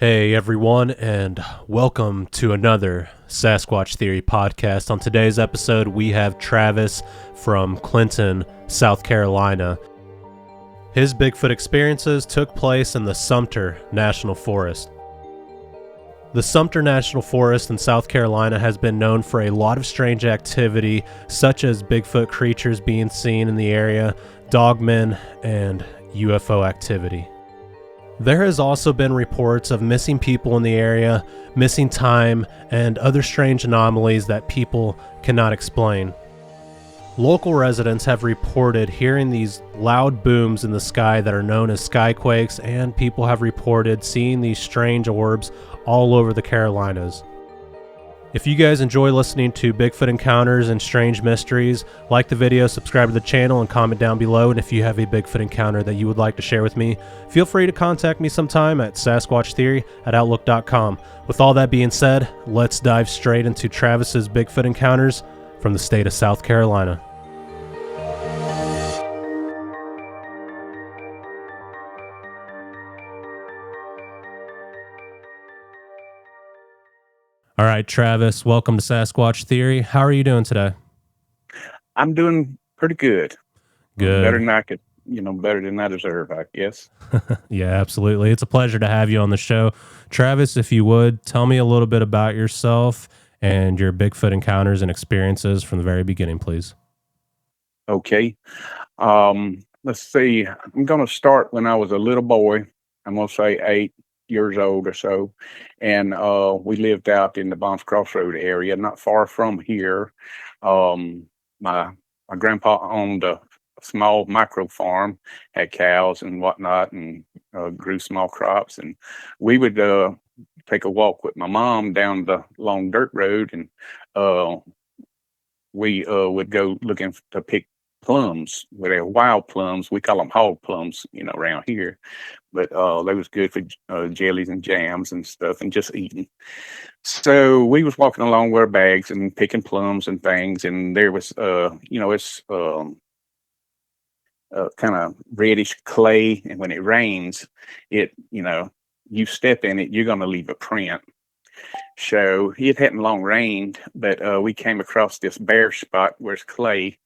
Hey everyone, and welcome to another Sasquatch Theory podcast. On today's episode, we have Travis from Clinton, South Carolina. His Bigfoot experiences took place in the Sumter National Forest. The Sumter National Forest in South Carolina has been known for a lot of strange activity, such as Bigfoot creatures being seen in the area, dogmen, and UFO activity. There has also been reports of missing people in the area, missing time, and other strange anomalies that people cannot explain. Local residents have reported hearing these loud booms in the sky that are known as skyquakes, and people have reported seeing these strange orbs all over the Carolinas. If you guys enjoy listening to Bigfoot encounters and strange mysteries, like the video, subscribe to the channel, and comment down below. And if you have a Bigfoot encounter that you would like to share with me, feel free to contact me sometime at sasquatchtheory@outlook.com. With all that being said, let's dive straight into Travis's Bigfoot encounters from the state of South Carolina. All right, Travis, welcome to Sasquatch Theory. How are you doing today? I'm doing pretty good. Better Good. than I could, better than I deserve, I guess. Yeah, absolutely. It's a pleasure to have you on the show. Travis, if you would, tell me a little bit about yourself and your Bigfoot encounters and experiences from the very beginning, please. Okay. Let's see. I'm going to start when I was a little boy. I'm going to say 8 years old or so. And we lived out in the Bonds Crossroad area, not far from here. Um, my grandpa owned a small micro farm, had cows and whatnot, and grew small crops. And we would take a walk with my mom down the long dirt road, and uh, we would go looking to pick plums. Well, they're wild plums. We call them hog plums, around here. But they was good for jellies and jams and stuff, and just eating. So we was walking along with our bags and picking plums and things, and there was, it's kind of reddish clay, and when it rains, you step in it, you're going to leave a print. So it hadn't long rained, but we came across this bare spot where it's clay,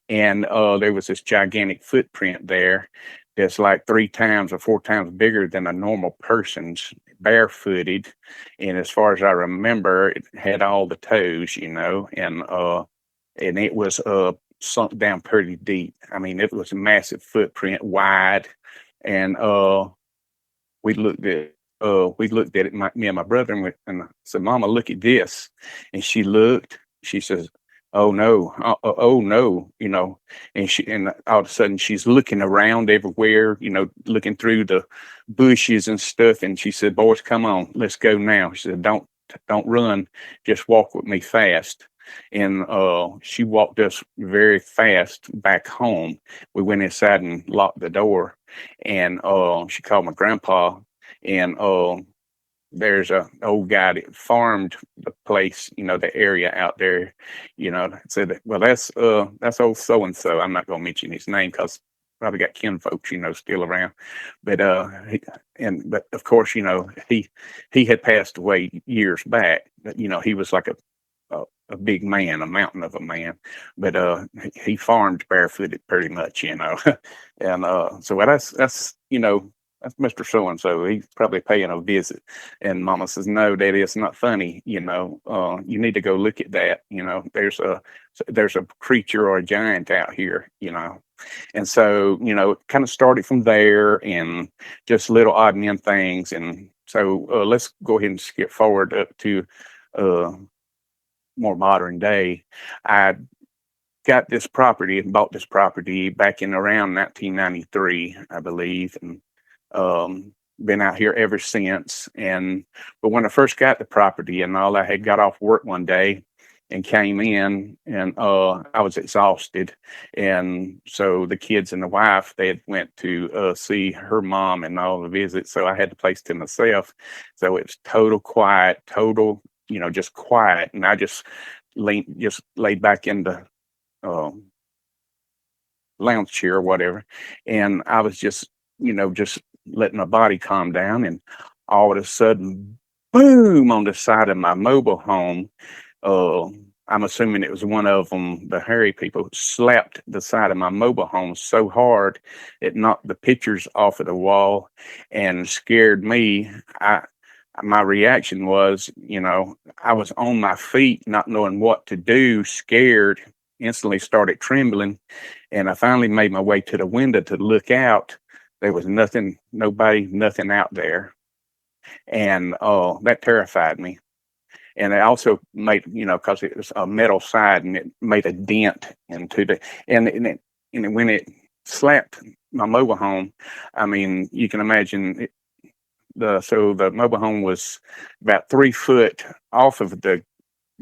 and there was this gigantic footprint there that's like 3 times or 4 times bigger than a normal person's, barefooted. And as far as I remember, it had all the toes, and it was sunk down pretty deep. I mean, it was a massive footprint, wide, and we looked at it, me and my brother, and I said, "Mama, look at this." And she looked. She says, "Oh no, oh no," and all of a sudden she's looking around everywhere, looking through the bushes and stuff. And she said, "Boys, come on, let's go now." She said, "Don't run, just walk with me fast." And she walked us very fast back home. We went inside and locked the door, and she called my grandpa, and there's a old guy that farmed the place, the area out there, said, "Well, that's old so and so." I'm not gonna mention his name because probably got kinfolks, still around. But but of course, he had passed away years back. But he was like a big man, a mountain of a man. But he farmed barefooted pretty much, and so well, that's Mr. So and so. He's probably paying a visit. And Mama says, "No, Daddy, it's not funny. You need to go look at that. There's a creature or a giant out here. And so, it kind of started from there, and just little odd men things. And so let's go ahead and skip forward up to uh, more modern day. I got this property and bought this property back in around 1993, I believe, and been out here ever since. But when I first got the property and all, I had got off work one day and came in, and I was exhausted. And so the kids and the wife, they had went to see her mom and all the visits. So I had the place to myself. So it's total quiet, total, just quiet. And I just laid back in the lounge chair or whatever. And I was just letting my body calm down. And all of a sudden, boom, on the side of my mobile home. Uh, I'm assuming it was one of them, the hairy people, slapped the side of my mobile home so hard it knocked the pictures off of the wall and scared me. My reaction was, I was on my feet, not knowing what to do, scared, instantly started trembling. And I finally made my way to the window to look out. There was nothing, nobody, nothing out there. And that terrified me. And it also made, because it was a metal side and it made a dent into and when it slapped my mobile home, I mean, you can imagine so the mobile home was about 3 foot off of the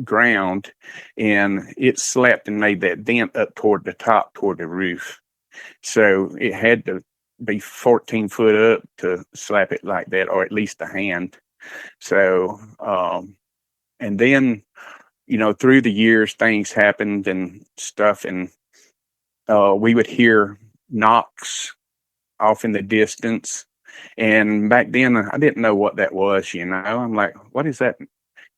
ground, and it slapped and made that dent up toward the top, toward the roof. So it had to be 14 foot up to slap it like that, or at least a hand. So, and then, through the years, things happened and stuff, and we would hear knocks off in the distance. And back then, I didn't know what that was, I'm like, what is that?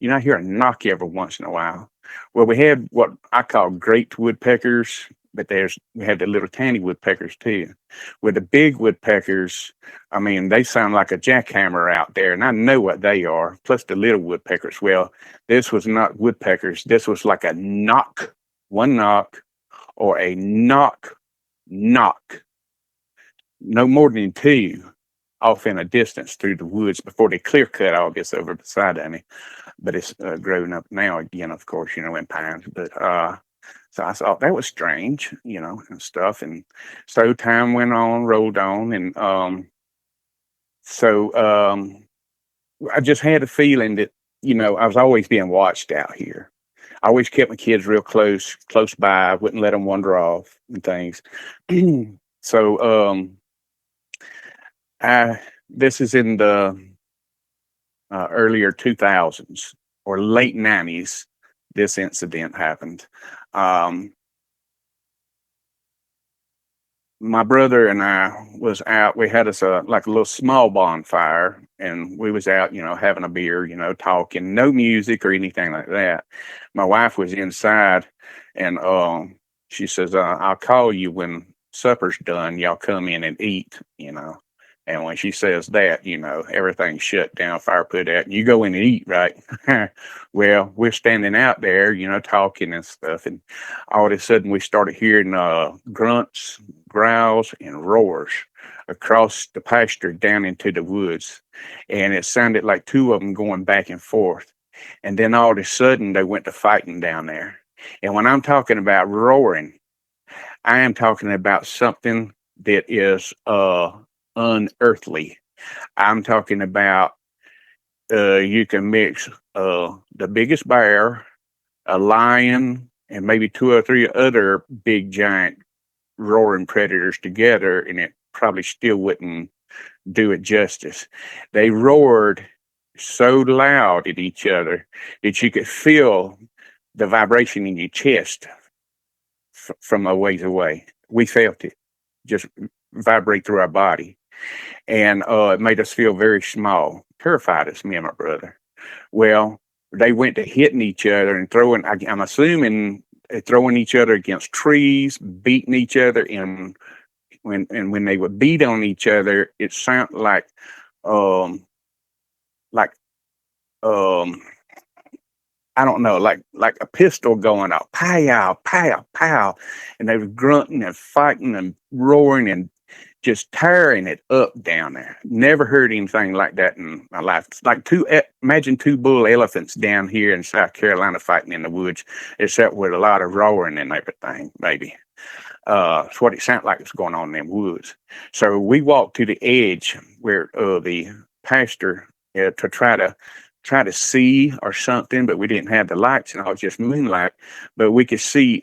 I hear a knock every once in a while. Well, we had what I call great woodpeckers, but we have the little tiny woodpeckers too. With the big woodpeckers, I mean, they sound like a jackhammer out there, and I know what they are. Plus the little woodpeckers. Well, this was not woodpeckers. This was like a knock, one knock, or a knock, knock. No more than two off in a distance through the woods before they clear cut all this over beside me. But it's growing up now again, of course, in pines. But so I thought that was strange, and stuff. And so time went on, rolled on. And I just had a feeling that, I was always being watched out here. I always kept my kids real close by. I wouldn't let them wander off and things. So this is in the earlier 2000s or late 90s. This incident happened. My brother and I was out. We had us like a little small bonfire, and we was out, having a beer, talking. No music or anything like that. My wife was inside, and she says, "I'll call you when supper's done. Y'all come in and eat." And when she says that, everything's shut down, fire put out, and you go in and eat, right? Well, we're standing out there, talking and stuff. And all of a sudden we started hearing grunts, growls, and roars across the pasture down into the woods. And it sounded like two of them going back and forth. And then all of a sudden they went to fighting down there. And when I'm talking about roaring, I am talking about something that is unearthly. I'm talking about you can mix the biggest bear, a lion, and maybe two or three other big giant roaring predators together, and it probably still wouldn't do it justice. They roared so loud at each other that you could feel the vibration in your chest from a ways away. We felt it just vibrate through our body. And it made us feel very small, terrified us, me and my brother. Well, they went to hitting each other and throwing, I'm assuming, throwing each other against trees, beating each other. And when they would beat on each other, it sounded like, I don't know, like a pistol going off, pow, pow, pow. And they were grunting and fighting and roaring and just tearing it up down there. Never heard anything like that in my life. It's like imagine two bull elephants down here in South Carolina fighting in the woods, except with a lot of roaring and everything, maybe. It's what it sounded like was going on in them woods. So we walked to the edge where the pasture to try to see or something, but we didn't have the lights and all, just moonlight. But we could see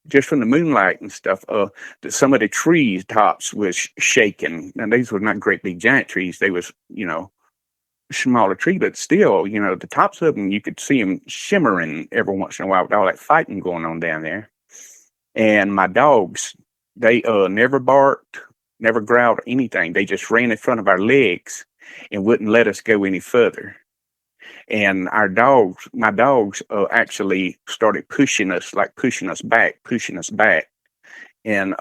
just from the moonlight and stuff, that some of the trees tops was shaking. And these were not great big giant trees. They was, smaller tree, but still, the tops of them, you could see them shimmering every once in a while with all that fighting going on down there. And my dogs, they never barked, never growled or anything. They just ran in front of our legs. and wouldn't let us go any further. And my dogs, actually started pushing us, like pushing us back. And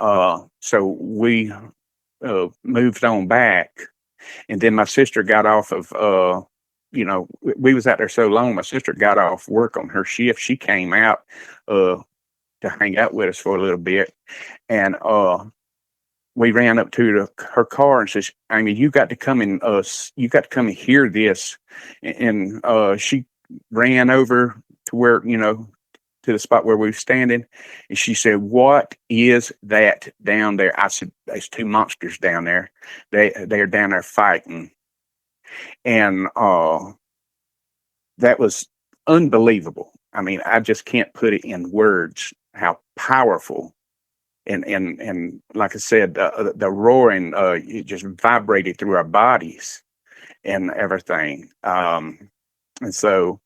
so we moved on back. And then my sister got off of, we was out there so long. My sister got off work on her shift. She came out to hang out with us for a little bit, and we ran up to her car and says, "Amy, you got to come and hear this." And she ran over to where, to the spot where we were standing, and she said, "What is that down there?" I said, "There's two monsters down there. They're down there fighting." And that was unbelievable. I mean, I just can't put it in words how powerful, and like I said, the roaring, it just vibrated through our bodies and everything. And so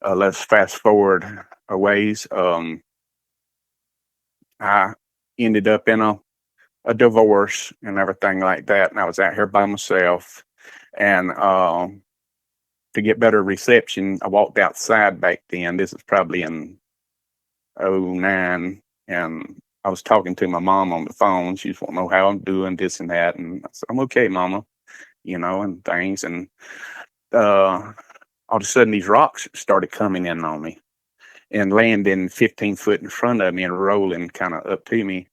let's fast forward a ways. I ended up in a divorce and everything like that, and I was out here by myself. And to get better reception, I walked outside back then. This is probably in '09, and I was talking to my mom on the phone. She just want to know how I'm doing, this and that, and I said, "I'm okay, Mama," and things. And all of a sudden, these rocks started coming in on me and landing 15 foot in front of me and rolling kind of up to me.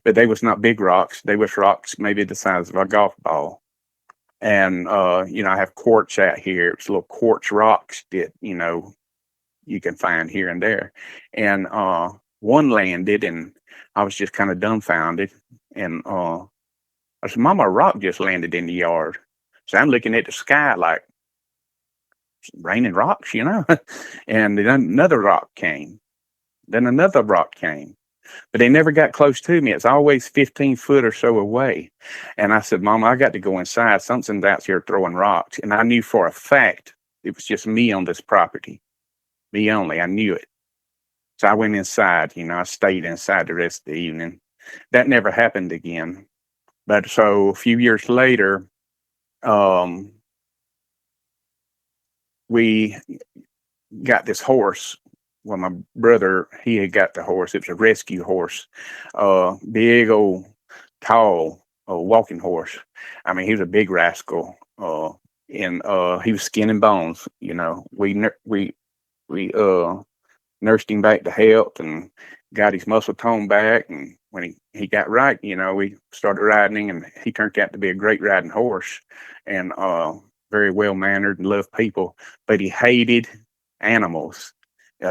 But they was not big rocks. They was rocks maybe the size of a golf ball. And I have quartz out here. It's little quartz rocks that you can find here and there. And one landed, and I was just kind of dumbfounded. And I said, "Mama, a rock just landed in the yard." So I'm looking at the sky like raining rocks, And then another rock came. Then another rock came. But they never got close to me. It's always 15 foot or so away. And I said, "Mama, I got to go inside. Something's out here throwing rocks." And I knew for a fact it was just me on this property. Me only. I knew it. So I went inside. I stayed inside the rest of the evening. That never happened again. But so a few years later, we got this horse. Well, my brother, he had got the horse. It was a rescue horse, big old, tall, walking horse. I mean, he was a big rascal, and he was skin and bones. We nursed him back to health and got his muscle tone back. And when he got right, we started riding, and he turned out to be a great riding horse, and very well mannered and loved people. But he hated animals.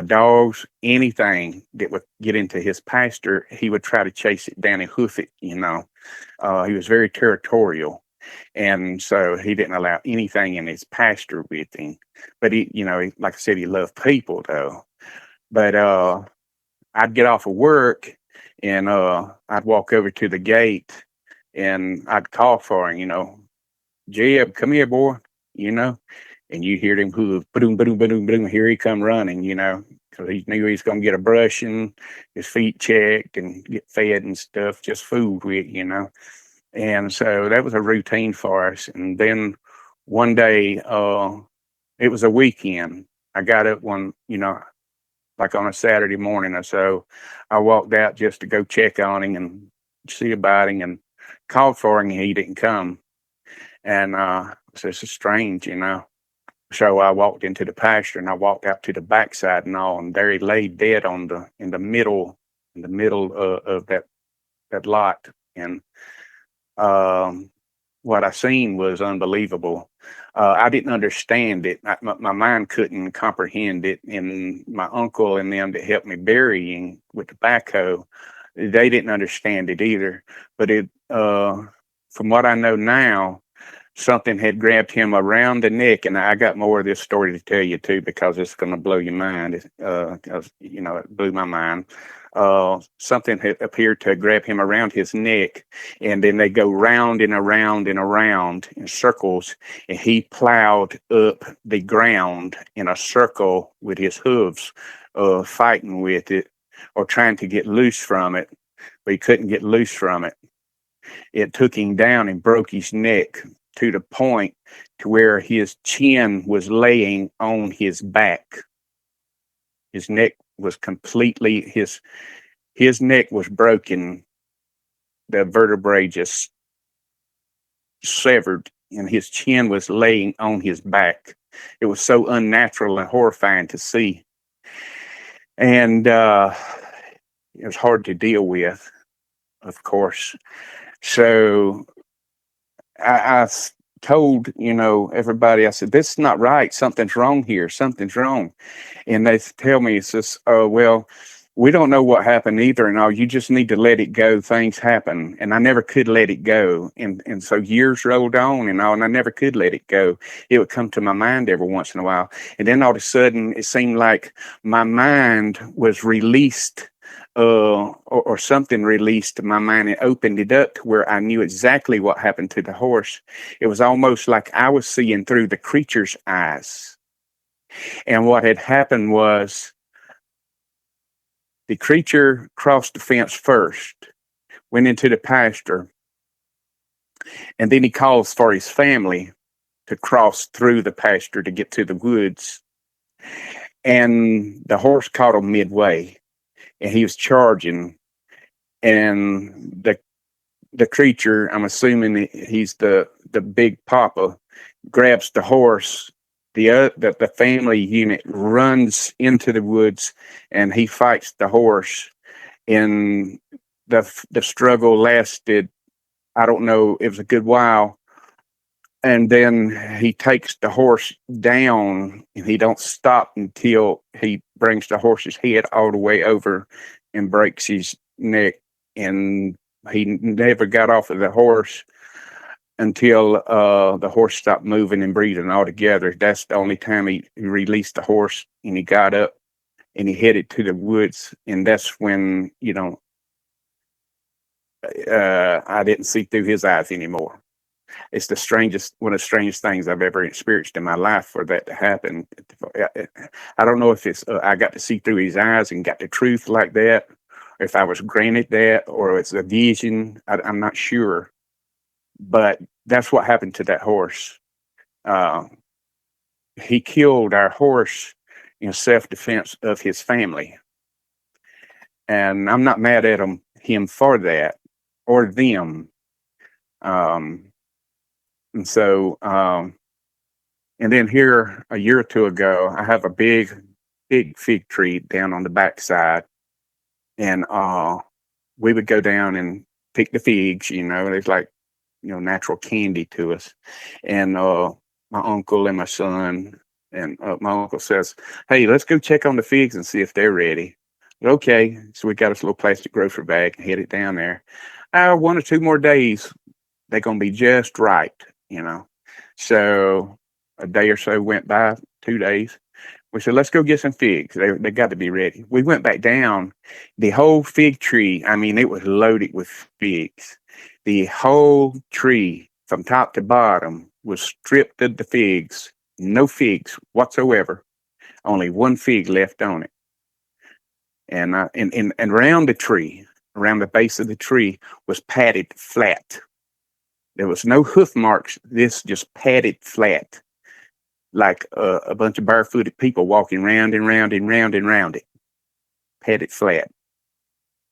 Dogs, anything that would get into his pasture, he would try to chase it down and hoof it. He was very territorial, and so he didn't allow anything in his pasture with him. But like I said, he loved people though. But I'd get off of work, and I'd walk over to the gate, and I'd call for him. "Jeb, come here, boy," and you hear him hoof, boom, boom, boom, boom. Here he come running, because he knew he was going to get a brushing, his feet checked, and get fed and stuff, just food with, And so that was a routine for us. And then one day, it was a weekend. I got up like on a Saturday morning or so. I walked out just to go check on him and see about him, and called for him, and he didn't come. And so this is strange, So I walked into the pasture, and I walked out to the backside and all, and there he lay dead in the middle of that lot. And what I seen was unbelievable. I didn't understand it. My mind couldn't comprehend it. And my uncle and them that helped me burying with the backhoe, they didn't understand it either. But from what I know now, something had grabbed him around the neck, and I got more of this story to tell you too, because it's going to blow your mind. Because it blew my mind. Something had appeared to grab him around his neck, and then they go round and around and around in circles, and he plowed up the ground in a circle with his hooves, fighting with it or trying to get loose from it, but he couldn't get loose from it. It took him down and broke his neck. to the point to where his chin was laying on his back. His neck was completely, his neck was broken. The vertebrae just severed, and his chin was laying on his back. It was so unnatural and horrifying to see. And it was hard to deal with, of course. So I told, everybody, I said, this is not right. Something's wrong here. Something's wrong. And they tell me, it's just, oh, well, we don't know what happened either. And all, you just need to let it go. Things happen. And I never could let it go. And so years rolled on and all, and I never could let it go. It would come to my mind every once in a while. And then all of a sudden, it seemed like my mind was released, or something released my mind and opened it up to where I knew exactly what happened to the horse. It was almost like I was seeing through the creature's eyes. And what had happened was the creature crossed the fence first, went into the pasture, and then he calls for his family to cross through the pasture to get to the woods. And the horse caught him midway, and he was charging. And the creature, I'm assuming he's the big papa, grabs the horse. The family unit runs into the woods, and he fights the horse. And the struggle lasted, I don't know, it was a good while. And then he takes the horse down, and he don't stop until he brings the horse's head all the way over and breaks his neck. And he never got off of the horse until the horse stopped moving and breathing altogether. That's the only time he released the horse, and he got up and he headed to the woods. And that's when, I didn't see through his eyes anymore. It's one of the strangest things I've ever experienced in my life for that to happen. I don't know if it's I got to see through his eyes and got the truth like that, or if I was granted that, or it's a vision. I'm not sure. But that's what happened to that horse. He killed our horse in self-defense of his family. And I'm not mad at him for that, or them. And so, and then here a year or two ago, I have a big fig tree down on the backside. And we would go down and pick the figs, there's like, natural candy to us. And my uncle and my son, and my uncle says, hey, let's go check on the figs and see if they're ready. Okay. So we got us a little plastic grocery bag and headed down there. 1 or 2 more days, they're going to be just right, So a day or so went by, 2 days. We said, let's go get some figs. They got to be ready. We went back down. The whole fig tree, it was loaded with figs. The whole tree from top to bottom was stripped of the figs. No figs whatsoever. Only one fig left on it. And around the tree, around the base of the tree, was padded flat. There was no hoof marks. This just padded flat, like a bunch of barefooted people walking round and round and round and round it. Padded flat.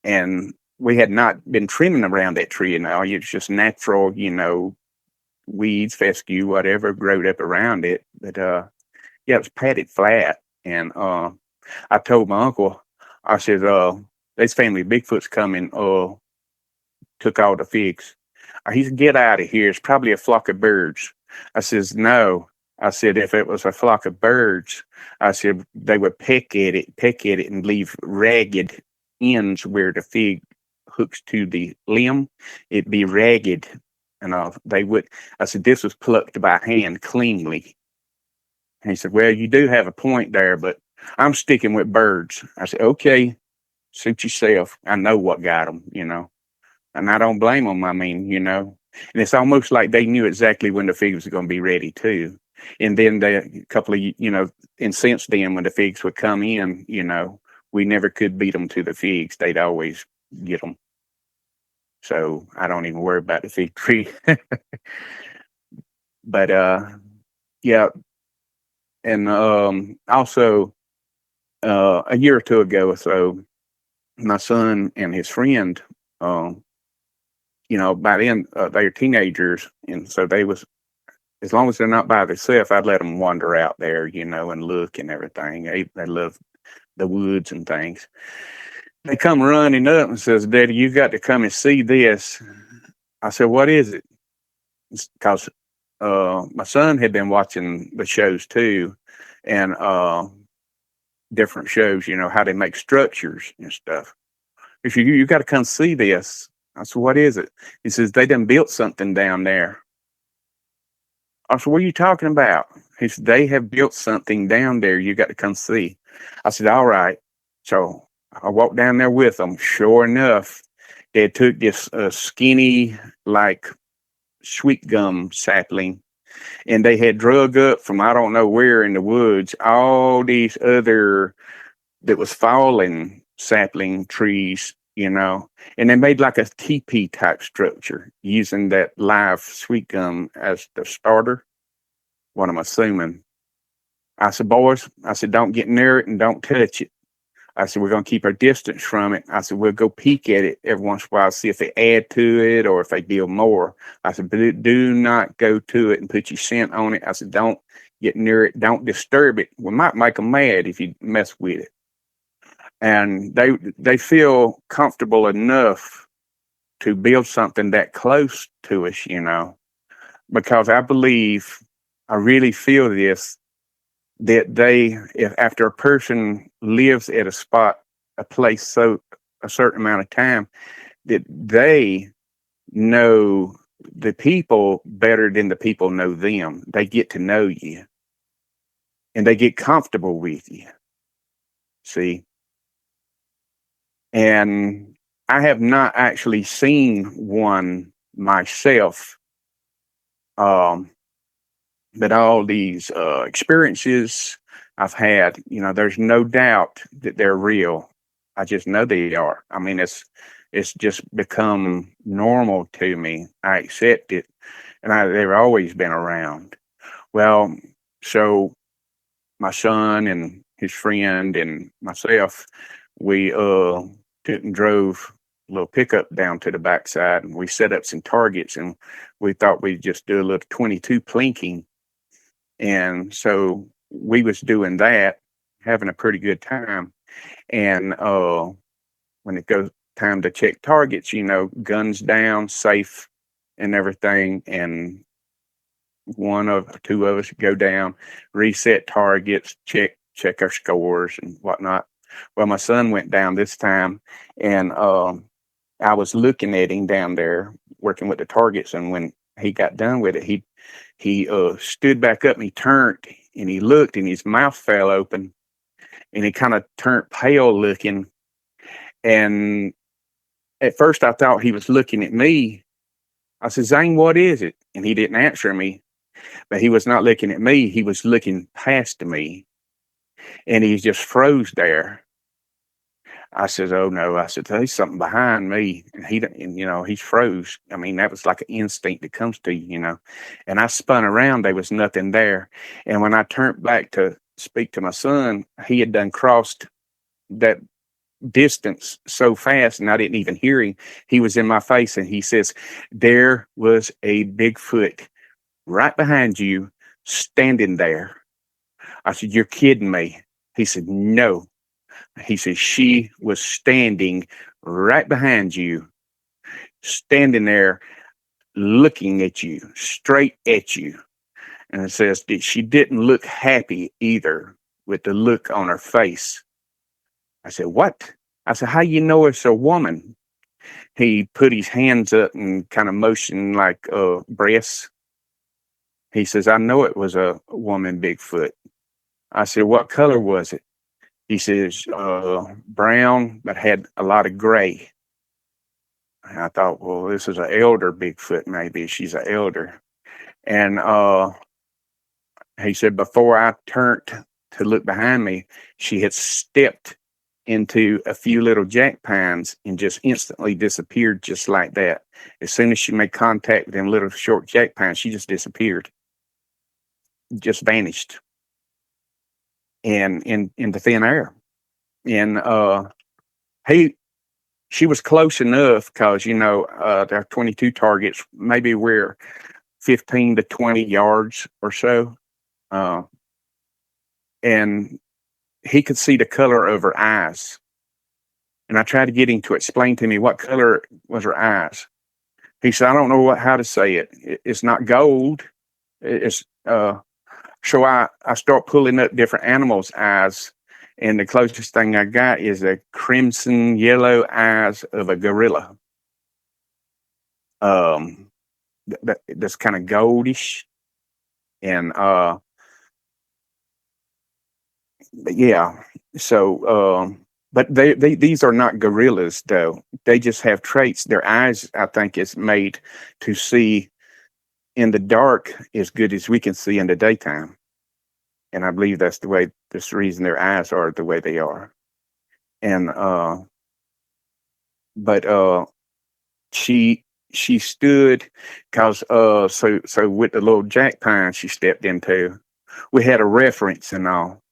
And we had not been trimming around that tree and all. It's just natural, weeds, fescue, whatever, growed up around it. But it was padded flat. And I told my uncle, I said, this family Bigfoot's coming, took all the figs. He said, get out of here. It's probably a flock of birds. I says, no. I said, if it was a flock of birds, I said, they would peck at it and leave ragged ends where the fig hooks to the limb. It'd be ragged. And I said, this was plucked by hand cleanly. And he said, well, you do have a point there, but I'm sticking with birds. I said, okay, suit yourself. I know what got them, and I don't blame them. And it's almost like they knew exactly when the figs were going to be ready too. And then a couple of, and since then, when the figs would come in, we never could beat them to the figs. They'd always get them. So I don't even worry about the fig tree. But yeah, and also a year or two ago or so, my son and his friend, by then they were teenagers, and so they was, as long as they're not by themselves, I'd let them wander out there, and look and everything. They love the woods and things. They come running up and says, "Daddy, you got to come and see this." I said, "What is it?" Because my son had been watching the shows too, and different shows, how they make structures and stuff. He said, "You got to come see this." I said, "What is it?" He says, "They done built something down there." I said, "What are you talking about?" He said, "They have built something down there. You got to come see." I said, "All right." So I walked down there with them. Sure enough, they took this skinny, like sweet gum sapling, and they had drug up from I don't know where in the woods all these other that was falling sapling trees, and they made like a teepee type structure using that live sweet gum as the starter. What I'm assuming. I said, "Boys," I said, "don't get near it and don't touch it." I said, "We're going to keep our distance from it." I said, "We'll go peek at it every once in a while, see if they add to it or if they build more." I said, "But do not go to it and put your scent on it." I said, "Don't get near it. Don't disturb it. We might make them mad if you mess with it." And they feel comfortable enough to build something that close to us, because I really feel this, that if after a person lives at a place so a certain amount of time, that they know the people better than the people know them. They get to know you and they get comfortable with you. See? And I have not actually seen one myself. But all these experiences I've had, there's no doubt that they're real. I just know they are. I mean, it's just become normal to me. I accept it, and they've always been around. Well, so my son and his friend and myself, we took and drove a little pickup down to the backside, and we set up some targets, and we thought we'd just do a little 22 plinking. And so we was doing that, having a pretty good time. And when it goes time to check targets, guns down, safe and everything. And two of us go down, reset targets, check our scores and whatnot. Well, my son went down this time, and I was looking at him down there working with the targets. And when he got done with it, he stood back up and he turned and he looked and his mouth fell open and he kind of turned pale looking. And at first I thought he was looking at me. I said, "Zane, what is it?" And he didn't answer me, but he was not looking at me. He was looking past me, and he just froze there. I said, "Oh no." I said, "There's something behind me." And he's froze. I mean, that was like an instinct that comes to you. And I spun around, there was nothing there. And when I turned back to speak to my son, he had done crossed that distance so fast, and I didn't even hear him. He was in my face, and he says, "There was a Bigfoot right behind you standing there." I said, "You're kidding me." He said, "No." He says, "She was standing right behind you, standing there looking at you, straight at you." And it says that she didn't look happy either with the look on her face. I said, "What?" I said, "How you know it's a woman?" He put his hands up and kind of motioned like breasts. He says, "I know it was a woman Bigfoot." I said, "What color was it?" He says, "Brown, but had a lot of gray." And I thought, well, this is an elder Bigfoot. Maybe she's an elder. And he said, before I turned to look behind me, she had stepped into a few little jack pines and just instantly disappeared just like that. As soon as she made contact with them little short jack pines, she just disappeared. just vanished in the thin air. And he she was close enough because there are 22 targets. Maybe we're 15 to 20 yards or so, uh, and he could see the color of her eyes. And I tried to get him to explain to me what color was her eyes. He said, "I don't know how to say it. It's not gold. It's So I start pulling up different animals' eyes, and the closest thing I got is a crimson yellow eyes of a gorilla. Um, that's kind of goldish, and but yeah. So, but these are not gorillas though. They just have traits. Their eyes, I think, is made to see in the dark as good as we can see in the daytime. And I believe that's the reason their eyes are the way they are. And but she she stood because so with the little jack pine she stepped into, we had a reference and all.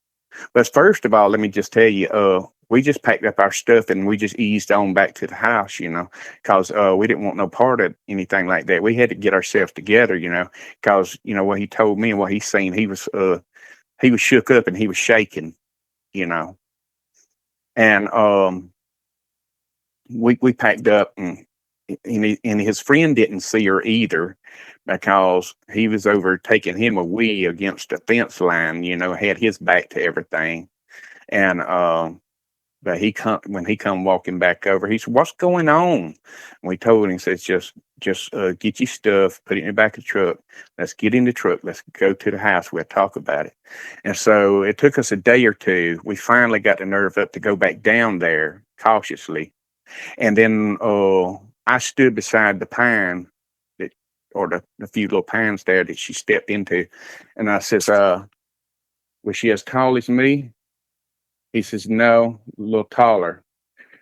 But first of all, let me just tell you, we just packed up our stuff and we just eased on back to the house, because we didn't want no part of anything like that. We had to get ourselves together, because what he told me and what he's seen, he was shook up and he was shaking, you know, and we packed up and his friend didn't see her either because he was over taking him a wee against a fence line, had his back to everything. And but when he come walking back over, he said, "What's going on?" And we told him, says, just get your stuff, put it in the back of the truck. Let's get in the truck. Let's go to the house. We'll talk about it. And so it took us a day or two. We finally got the nerve up to go back down there cautiously. And then I stood beside the pine that, or the few little pines there that she stepped into. And I says, was she as tall as me? He says, no, a little taller.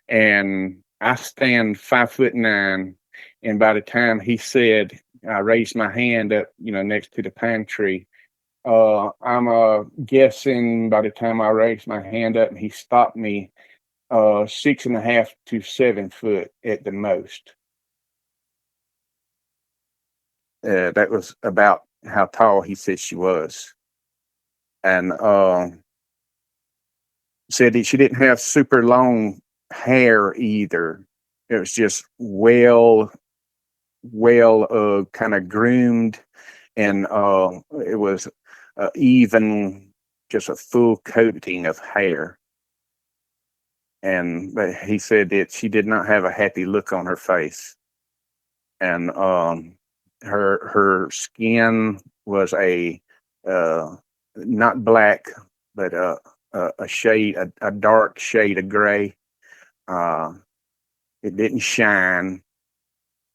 And I stand 5'9". And by the time he said, I raised my hand up, next to the pine tree. I'm guessing by the time I raised my hand up and he stopped me, 6.5 to 7 foot at the most. That was about how tall he said she was. And said that she didn't have super long hair either. It was just well kind of groomed, and it was even just a full coating of hair. But he said that she did not have a happy look on her face, and her skin was not black, but a dark shade of gray. Uh, it didn't shine.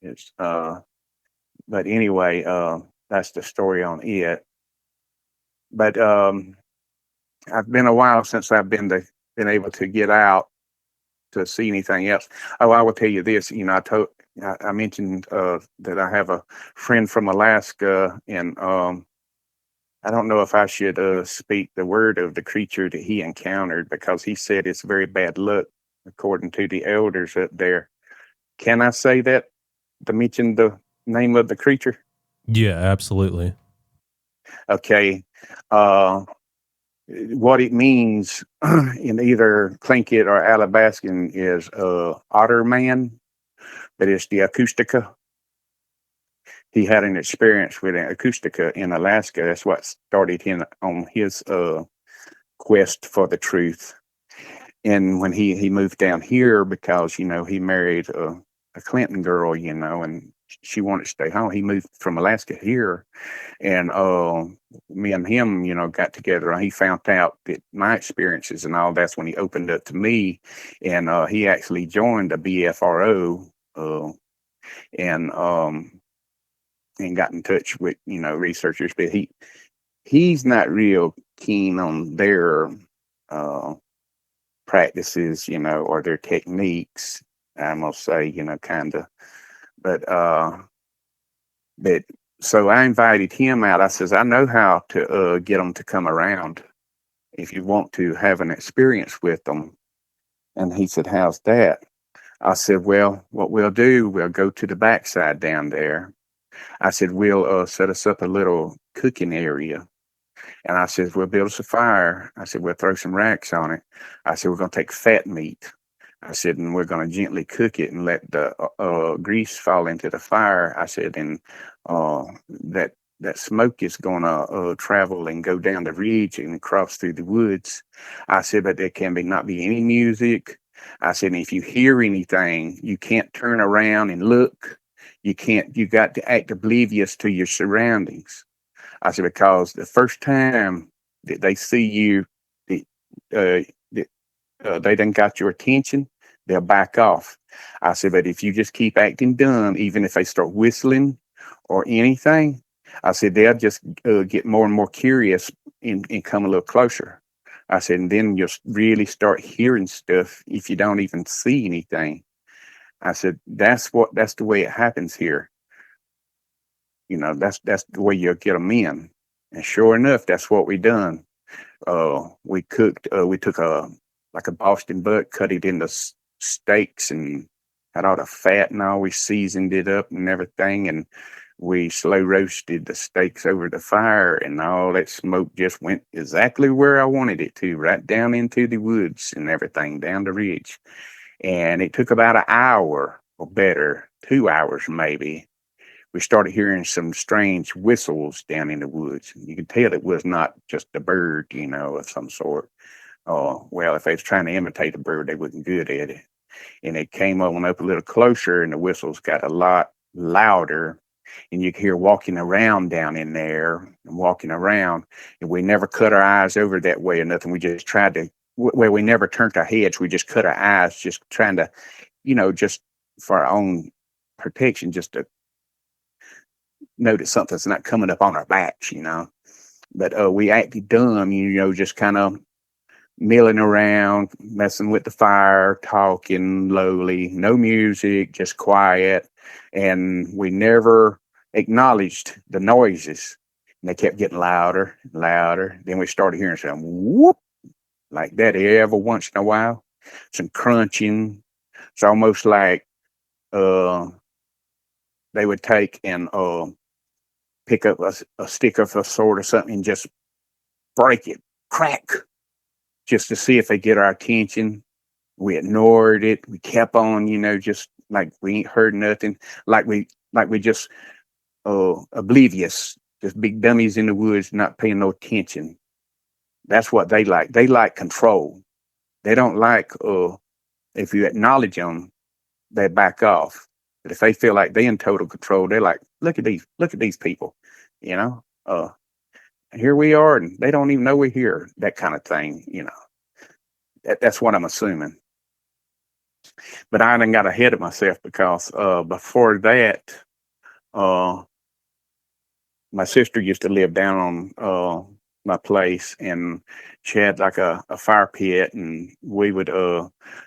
It's but anyway, that's the story on it. But I've been a while since I've been able to get out to see anything else. Oh, I will tell you this. I mentioned that I have a friend from Alaska, and I don't know if I should speak the word of the creature that he encountered because he said it's very bad luck, according to the elders up there. Can I say that to mention the name of the creature? Yeah, absolutely. Okay. What it means in either Tlingit or Athabascan is otter man, but it's the Kushtaka. He had an experience with an Kushtaka in Alaska. That's what started him on his quest for the truth. And when he moved down here because he married a Clinton girl, and she wanted to stay home. He moved from Alaska here, and me and him, got together. And he found out that my experiences and all. That's when he opened up to me, and he actually joined the BFRO, and got in touch with researchers. But he's not real keen on their practices, or their techniques. I must say, kind of, but So I invited him out. I says, I know how to get them to come around if you want to have an experience with them. And he said, how's that? I said, well, what we'll do, we'll go to the backside down there. I said, we'll set us up a little cooking area. And I said, we'll build us a fire. I said, we'll throw some racks on it. I said, we're going to take fat meat. I said, and we're going to gently cook it and let the grease fall into the fire. I said, and that smoke is going to travel and go down the ridge and cross through the woods. I said, but there can not be any music. I said, and if you hear anything, you can't turn around and look. You got to act oblivious to your surroundings. I said, because the first time that they see you, uh, they done got your attention, they'll back off. I said, but if you just keep acting dumb, even if they start whistling or anything, I said, they'll just get more and more curious and come a little closer. I said, and then you'll really start hearing stuff if you don't even see anything. I said, that's the way it happens here. That's the way you'll get them in. And sure enough, that's what we done. We cooked, we took like a Boston butt, cut it into steaks and had all the fat and all. We seasoned it up and everything. And we slow roasted the steaks over the fire, and all that smoke just went exactly where I wanted it to, right down into the woods and everything, down the ridge. And it took about an hour or better, 2 hours maybe. We started hearing some strange whistles down in the woods. You could tell it was not just a bird, of some sort. Well, if they was trying to imitate a bird, they wasn't good at it. And it came on up a little closer, and the whistles got a lot louder. And you could hear walking around down in there and walking around. And we never cut our eyes over that way or nothing. We just tried to, well, we never turned our heads. We just cut our eyes, just trying to, just for our own protection, just to notice something's not coming up on our backs, But we acted dumb, just kind of milling around, messing with the fire, talking lowly, no music, just quiet. And we never acknowledged the noises. And they kept getting louder and louder. Then we started hearing some whoop like that every once in a while. Some crunching. It's almost like they would take and pick up a stick of a sword or something and just break it, crack, just to see if they get our attention. We ignored it. We kept on, just like we ain't heard nothing. Like we just oblivious, just big dummies in the woods, not paying no attention. That's what they like. They like control. They don't like if you acknowledge them, they back off. But if they feel like they in total control, they're like, look at these people, you know. Here we are, and they don't even know we're here. That kind of thing, That's what I'm assuming. But I done got ahead of myself because before that, my sister used to live down on my place, and she had like a fire pit, and we would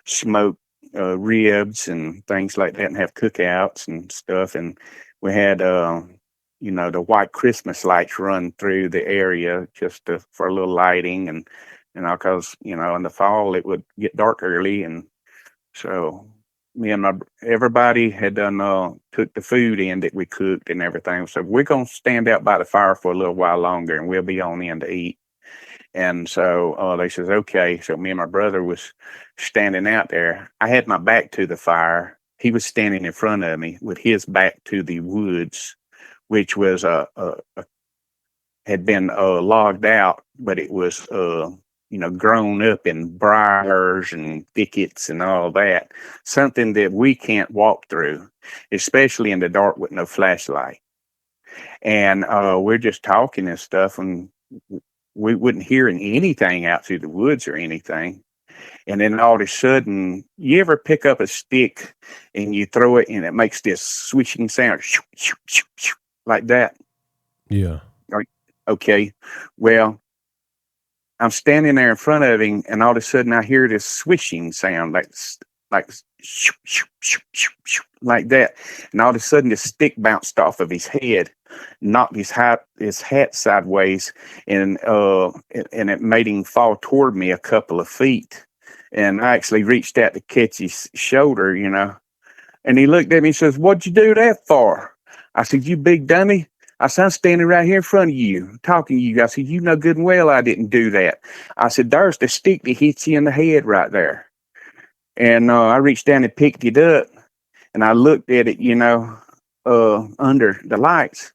smoke ribs and things like that and have cookouts and stuff. And we had the white Christmas lights run through the area just for a little lighting, and because in the fall it would get dark early, and so me and everybody had done took the food in that we cooked and everything. So we're gonna stand out by the fire for a little while longer, and we'll be on in to eat. And so they says, okay. So me and my brother was standing out there. I had my back to the fire. He was standing in front of me with his back to the woods, which was had been logged out, but it was grown up in briars and thickets and all that. Something that we can't walk through, especially in the dark with no flashlight. And we're just talking and stuff, and we wouldn't hear anything out through the woods or anything. And then all of a sudden, you ever pick up a stick and you throw it and it makes this swishing sound like that? Yeah. Okay. Well, I'm standing there in front of him, and all of a sudden I hear this swishing sound, like like that. And all of a sudden, this stick bounced off of his head, knocked his hat sideways, and it made him fall toward me a couple of feet. And I actually reached out to catch his shoulder, and he looked at me and says, "What'd you do that for?" I said, "You big dummy." I said, "I'm standing right here in front of you, talking to you." I said, "You know good and well I didn't do that." I said, "There's the stick that hits you in the head right there." And I reached down and picked it up, and I looked at it, under the lights.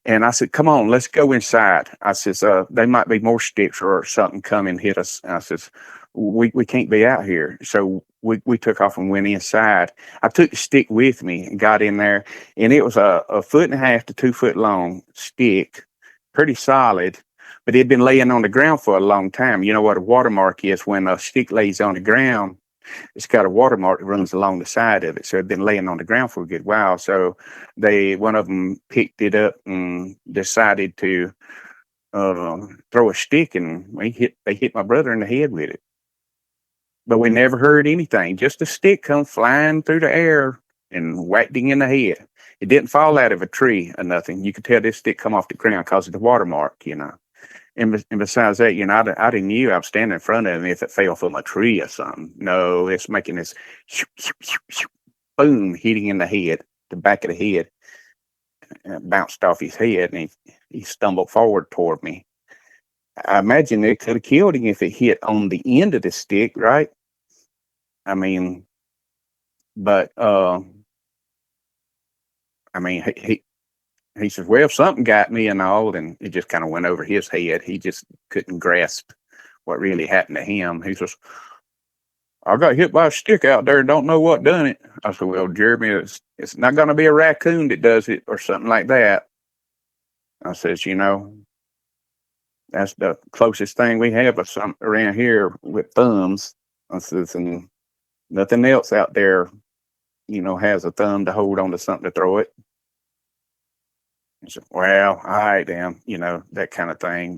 And I said, "Come on, let's go inside." I says, "They might be more sticks or something come and hit us." And I says, we can't be out here. So we took off and went inside. I took the stick with me and got in there, and it was a 1.5 to 2 foot long stick, pretty solid, but it had been laying on the ground for a long time. You know what a watermark is when a stick lays on the ground? It's got a watermark that runs along the side of it. So it'd been laying on the ground for a good while. So one of them picked it up and decided to throw a stick, and they hit my brother in the head with it. But we never heard anything. Just a stick come flying through the air and whacked him in the head. It didn't fall out of a tree or nothing. You could tell this stick come off the ground because of the watermark. And besides that, I didn't knew I was standing in front of him if it fell from a tree or something. No, it's making this boom, hitting in the head, the back of the head. And it bounced off his head, and he stumbled forward toward me. I imagine it could have killed him if it hit on the end of the stick, right? I mean, but he says, "Well, something got me and all," and it just kind of went over his head. He just couldn't grasp what really happened to him. He says, "I got hit by a stick out there and don't know what done it." I said, "Well, Jeremy, it's not going to be a raccoon that does it or something like that." I says, "That's the closest thing we have of some around here with thumbs." I says, "And nothing else out there, has a thumb to hold on to something to throw it." He said, "Well, all right, then," that kind of thing.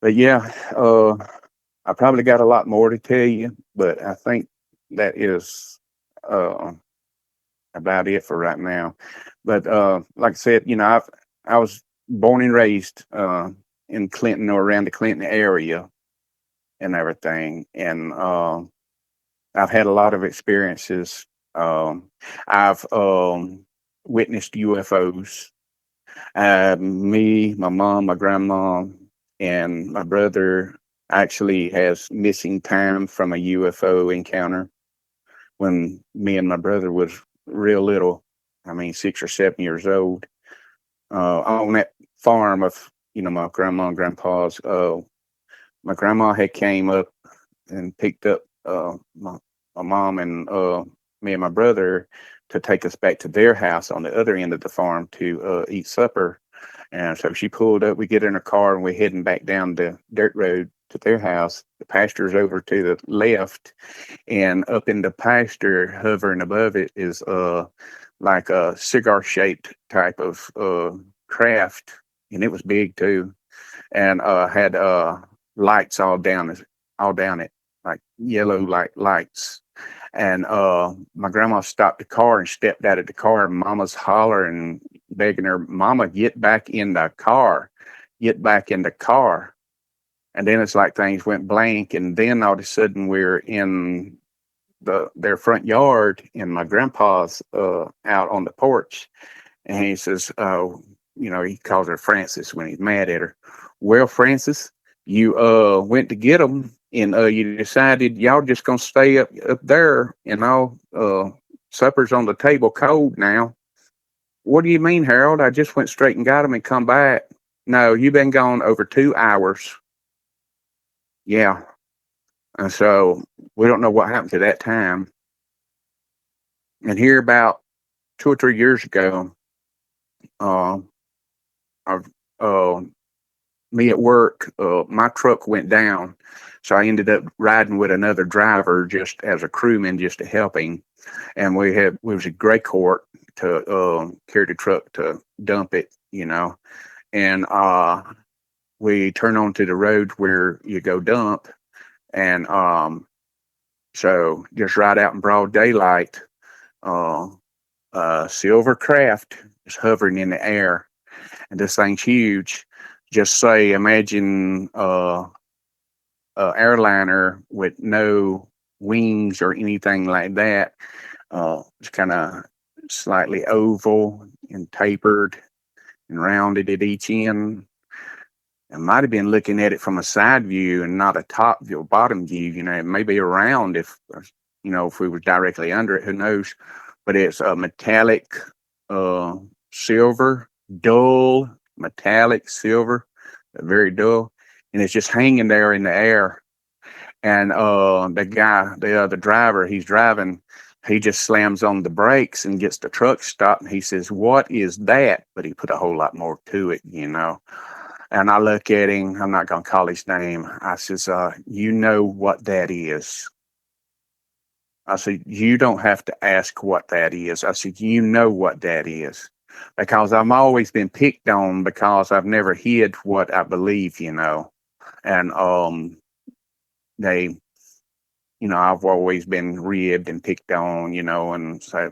But yeah, I probably got a lot more to tell you, but I think that is uh, about it for right now. But like I said, I was born and raised in Clinton or around the Clinton area and everything, and I've had a lot of experiences. I've witnessed UFOs. Me, my mom, my grandma, and my brother actually has missing time from a UFO encounter when me and my brother was real little. I mean, 6 or 7 years old. On that farm of, my grandma and grandpa's, my grandma had came up and picked up my mom and me and my brother to take us back to their house on the other end of the farm to eat supper. And so she pulled up, we get in her car, and we're heading back down the dirt road to their house. The pasture's over to the left, and up in the pasture, hovering above it, is like a cigar shaped type of craft, and it was big too, and had lights all down it, like yellow lights. And my grandma stopped the car and stepped out of the car, and Mama's hollering, begging her, "Mama, get back in the car, get back in the car." And then it's like things went blank, and then all of a sudden we're in their front yard, and my grandpa's out on the porch, and he says, he calls her Francis when he's mad at her. "Well, Francis, you went to get them, and you decided y'all just gonna stay up there, and all supper's on the table cold now." "What do you mean, Harold? I just went straight and got them and come back." "No, you've been gone over 2 hours." "Yeah." And so we don't know what happened to that time. And here about 2 or 3 years ago, uh, I, uh, me at work, my truck went down. So I ended up riding with another driver just as a crewman, just to help him. And we was a gray court to carry the truck to dump it. And we turn onto the road where you go dump. And so just right out in broad daylight, Uh, silver craft is hovering in the air, and this thing's huge. Just say, imagine a airliner with no wings or anything like that. It's kind of slightly oval and tapered and rounded at each end. I might have been looking at it from a side view and not a top view, bottom view. It may be around if we were directly under it, who knows? But it's a metallic, uh, silver, dull metallic silver, very dull, and it's just hanging there in the air. And the driver, he's driving. He just slams on the brakes and gets the truck stopped. And he says, "What is that?" But he put a whole lot more to it. And I look at him. I'm not going to call his name. I says, "You know what that is?" I said, "You don't have to ask what that is." I said, "You know what that is." Because I've always been picked on because I've never hid what I believe. And they, I've always been ribbed and picked on, and said,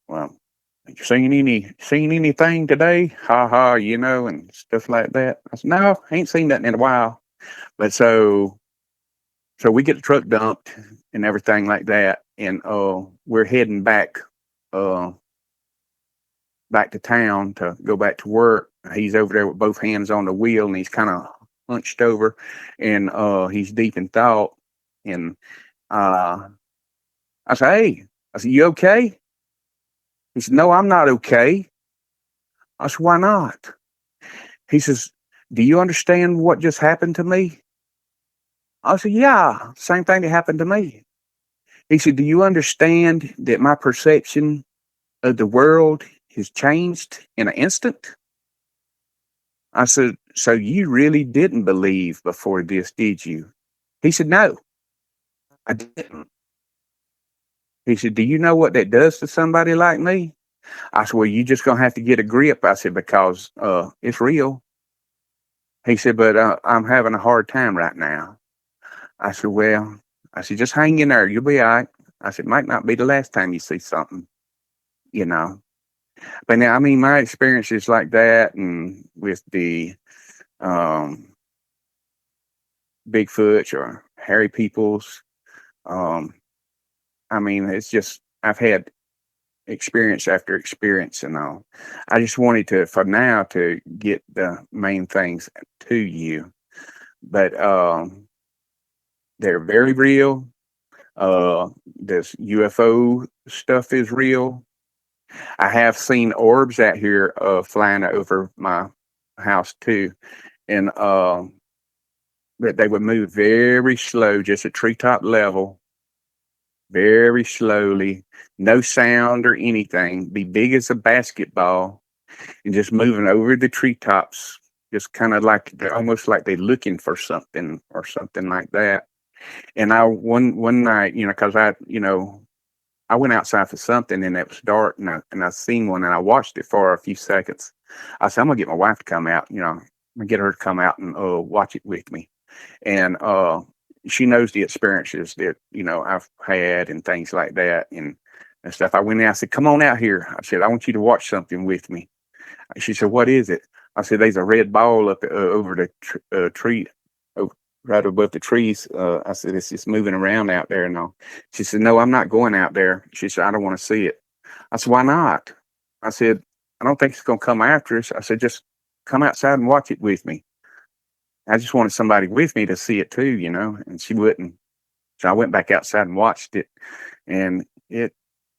"Well, you seen anything today? Ha ha," and stuff like that. I said, "No, I ain't seen nothing in a while." But so we get the truck dumped and everything like that, and we're heading uh back to town to go back to work. He's over there with both hands on the wheel, and he's kind of hunched over, and he's deep in thought. And uh, I said, "Hey," I said, "You okay?" He said, "No, I'm not okay." I said, "Why not?" He says, "Do you understand what just happened to me?" I said, "Yeah, same thing that happened to me." He said, "Do you understand that my perception of the world has changed in an instant?" I said, "So you really didn't believe before this, did you?" He said, "No, I didn't." He said, "Do you know what that does to somebody like me?" I said, "Well, you just gonna have to get a grip." I said, "Because it's real." He said, "But I'm having a hard time right now." I said, "Well," I said, "just hang in there. You'll be all right." I said, "Might not be the last time you see something, you know." But now, I mean, my experiences like that, and with the um, Bigfoot or hairy peoples, um, I mean, it's just I've had experience after experience and all. I just wanted to, for now, to get the main things to you, but they're very real. This UFO stuff is real. I have seen orbs out here flying over my house too, and that they would move very slow, just at treetop level, very slowly, no sound or anything, be big as a basketball, and just moving over the treetops, just kind of like they're almost like they're looking for something or something like that. And I one night, because I went outside for something and it was dark, and I seen one and I watched it for a few seconds. I said, "I'm gonna get my wife to come out, I'm gonna get her to come out and watch it with me." And she knows the experiences that I've had and things like that and stuff. I went in, I said, "Come on out here." I said, "I want you to watch something with me." She said, "What is it?" I said, "There's a red ball up over the tree, right above the trees." I said, "It's just moving around out there and all." She said, "No, I'm not going out there." She said, "I don't want to see it." I said, "Why not?" I said, "I don't think it's going to come after us." I said, "Just come outside and watch it with me." I just wanted somebody with me to see it too, and she wouldn't. So I went back outside and watched it, and it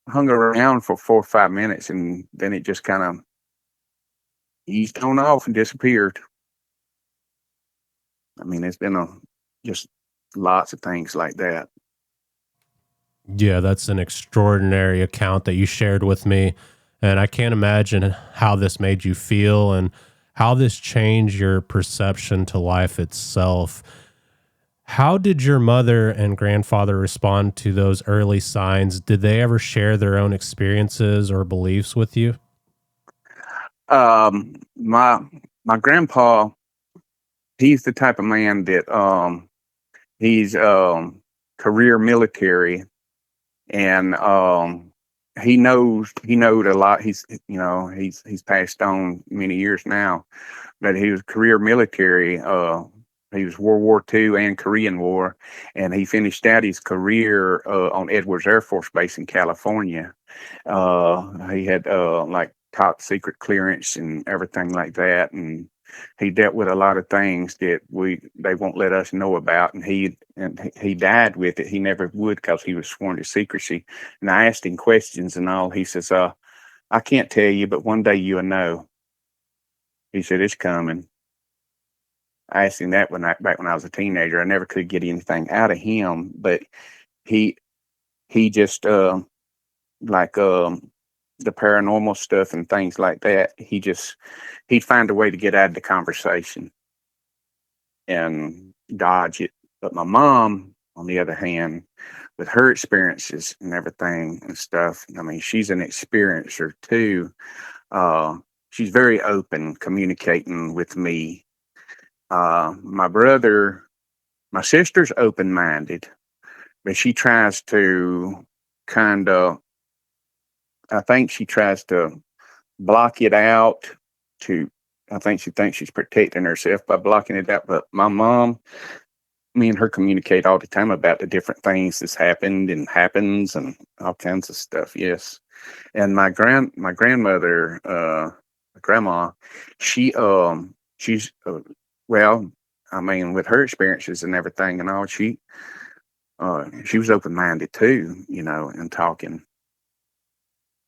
hung around for 4 or 5 minutes, and then it just kind of eased on off and disappeared. I mean, it's been just lots of things like that. Yeah, that's an extraordinary account that you shared with me. And I can't imagine how this made you feel and how this changed your perception to life itself. How did your mother and grandfather respond to those early signs? Did they ever share their own experiences or beliefs with you? My grandpa, he's the type of man that he's career military, and he knowed a lot. He's passed on many years now, but he was career military. He was World War II and Korean War, and he finished out his career on Edwards Air Force Base in California. He had like top secret clearance and everything like that, and he dealt with a lot of things that they won't let us know about. And he died with it. He never would because he was sworn to secrecy. And I asked him questions and all. He says, "I can't tell you, but one day you'll know." He said, "It's coming." I asked him that back when I was a teenager. I never could get anything out of him, but he he just like the paranormal stuff and things like that. He'd find a way to get out of the conversation and dodge it. But my mom, on the other hand, with her experiences and everything and stuff, I mean, she's an experiencer too. She's very open, communicating with me. My sister's open minded, but she tries to kind of, I think she tries to block it out to, I think she thinks she's protecting herself by blocking it out. But my mom, me and her communicate all the time about the different things that's happened and happens and all kinds of stuff. Yes. And my grandmother, grandma, she's, well, I mean, with her experiences and everything and all, she was open-minded too, and talking.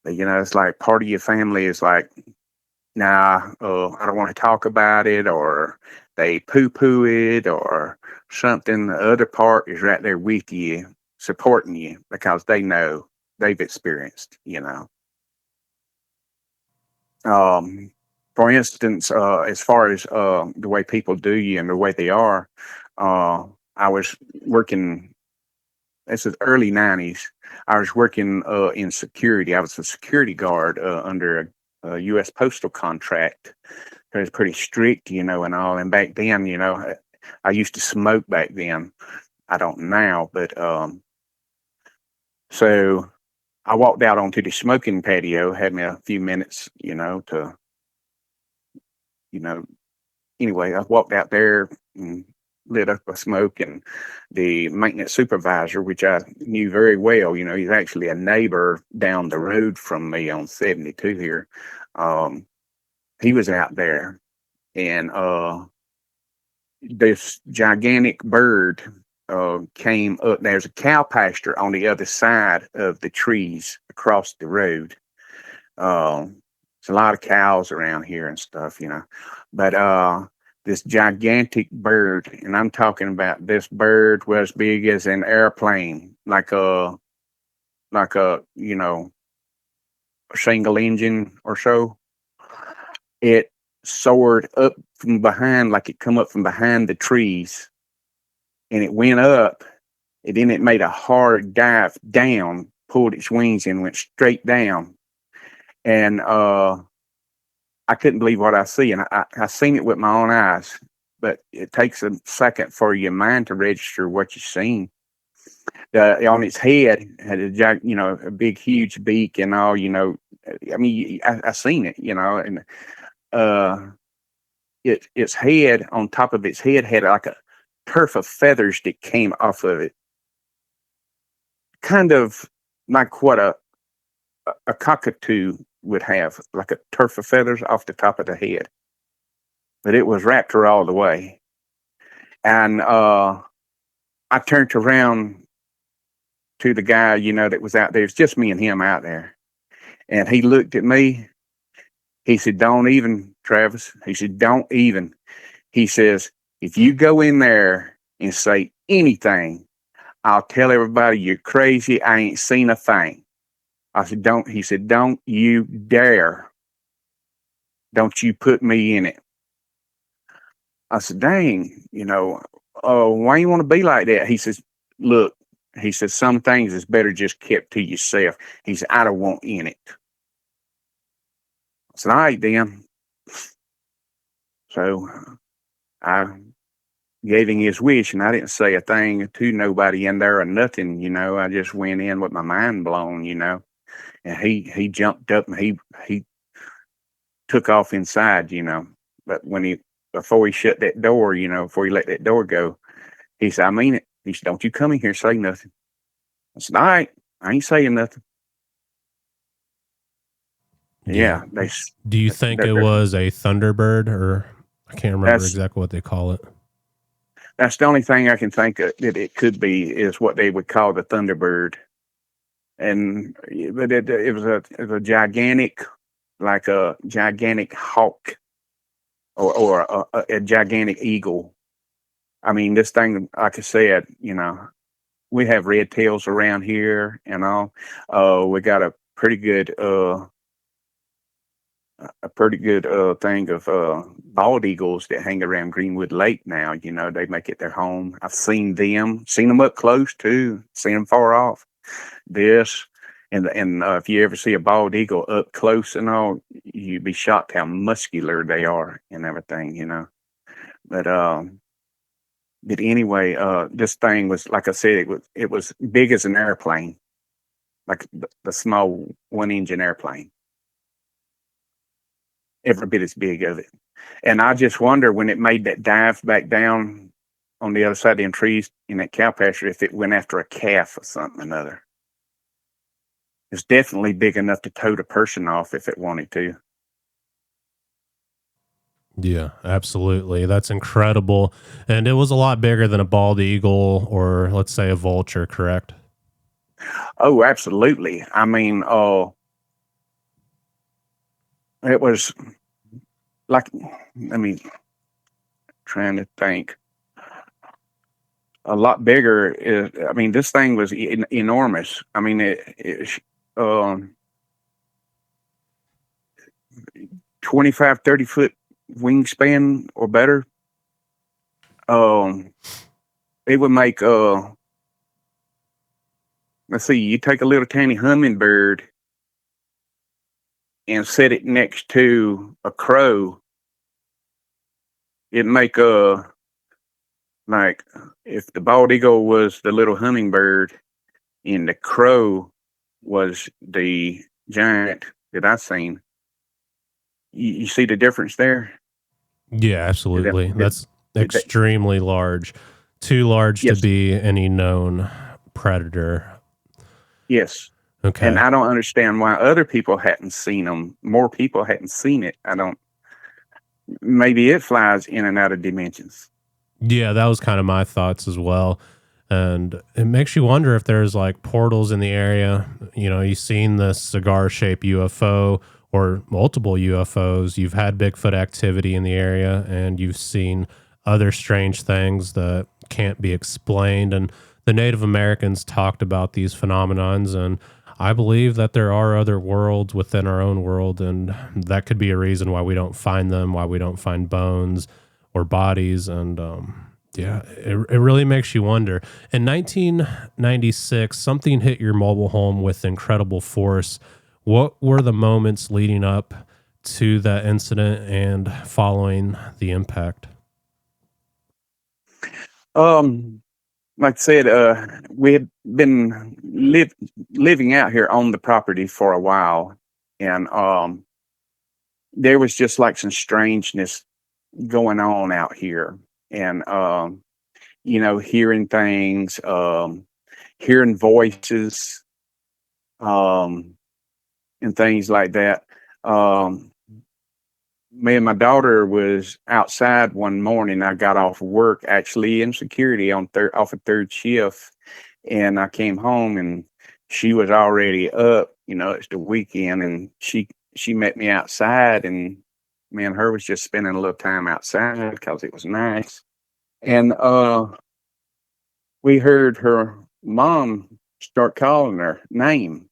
But, it's like part of your family is like, nah, I don't want to talk about it, or they poo-poo it or something. The other part is right there with you, supporting you because they know they've experienced. Um, for instance, as far as the way people do you and the way they are, I was working. This is early '90s. I was working in security. I was a security guard under a U.S. postal contract. It was pretty strict, and all. And back then, I used to smoke back then. I don't now, but so I walked out onto the smoking patio, had me a few minutes, you know, anyway, I walked out there and lit up a smoke, and the maintenance supervisor, which I knew very well, he's actually a neighbor down the road from me on 72 here. He was out there, and this gigantic bird came up. There's a cow pasture on the other side of the trees across the road. There's a lot of cows around here and stuff, but this gigantic bird, and I'm talking about this bird was big as an airplane, like a single engine or so. It soared up from behind, like it come up from behind the trees, and it went up, and then it made a hard dive down, pulled its wings and went straight down. And I couldn't believe what I see, and I seen it with my own eyes. But it takes a second for your mind to register what you've seen. On its head had a big, huge beak and all. I mean, I seen it, and uh, its head, on top of its head, had like a turf of feathers that came off of it, kind of like what a cockatoo would have, like a turf of feathers off the top of the head. But it was raptor all the way. And I turned around to the guy, that was out there. It's just me and him out there. And he looked at me. He said, "Don't even, Travis." He said, "Don't even." He says, "If you go in there and say anything, I'll tell everybody you're crazy. I ain't seen a thing." I said, "Don't." He said, "Don't you dare. Don't you put me in it." I said, "Dang, why you want to be like that?" He says, "Look," he says, "some things is better just kept to yourself." He said, "I don't want in it." I said, "All right, then." So I gave him his wish, and I didn't say a thing to nobody in there or nothing. I just went in with my mind blown, and he jumped up and he took off inside, But before he shut that door, before he let that door go, he said, "I mean it." He said, "Don't you come in here and say nothing." I said, "All right, I ain't saying nothing." Yeah. Yeah, Do you think it they're, was a Thunderbird, or I can't remember that's exactly what they call it? that's the only thing I can think of that it could be is what they would call the Thunderbird. And but it was a gigantic, like a gigantic hawk or a gigantic eagle. I mean, this thing, like I said, we have red tails around here and all. We got a pretty good thing of bald eagles that hang around Greenwood Lake now. They make it their home. I've seen them up close too, seen them far off. This and if you ever see a bald eagle up close and all, you'd be shocked how muscular they are and everything. But anyway, this thing was, like I said, it was big as an airplane, like the small one-engine airplane, every bit as big of it. And I just wonder when it made that dive back down on the other side of them trees in that cow pasture, if it went after a calf or something or another. It's definitely big enough to tote a person off if it wanted to. Yeah, absolutely. That's incredible. And it was a lot bigger than a bald eagle or, let's say, a vulture, correct? Oh, absolutely. I mean, it was like, let me trying to think. A lot bigger. I mean, this thing was enormous. I mean, um, 25, 30 foot wingspan or better. Um, it would make, let's see, you take a little tiny hummingbird and set it next to a crow. It'd make like if the bald eagle was the little hummingbird and the crow was the giant that I seen. You see the difference there? Yeah, Did that, absolutely. did, That's did that, extremely large. Too large to yes, be any known predator. yes. And Okay. I don't understand why other people hadn't seen them. More people hadn't seen it. I don't. Maybe it flies in and out of dimensions. Yeah, that was kind of my thoughts as well. And it makes you wonder if there's like portals in the area. You've seen this cigar shaped UFO or multiple UFOs. You've had Bigfoot activity in the area and you've seen other strange things that can't be explained. And the Native Americans talked about these phenomenons. And I believe that there are other worlds within our own world. And that could be a reason why we don't find them, why we don't find bones or bodies. And yeah, it really makes you wonder. In 1996, something hit your mobile home with incredible force. What were the moments leading up to that incident and following the impact? Um, like I said, we had been living out here on the property for a while, and there was just like some strangeness going on out here, and hearing things, hearing voices, um, and things like that. Um, Me and my daughter was outside one morning. I got off work actually in security off a third shift, and I came home and she was already up. It's the weekend, and she met me outside, and me and her was just spending a little time outside because it was nice. And we heard her mom start calling her name,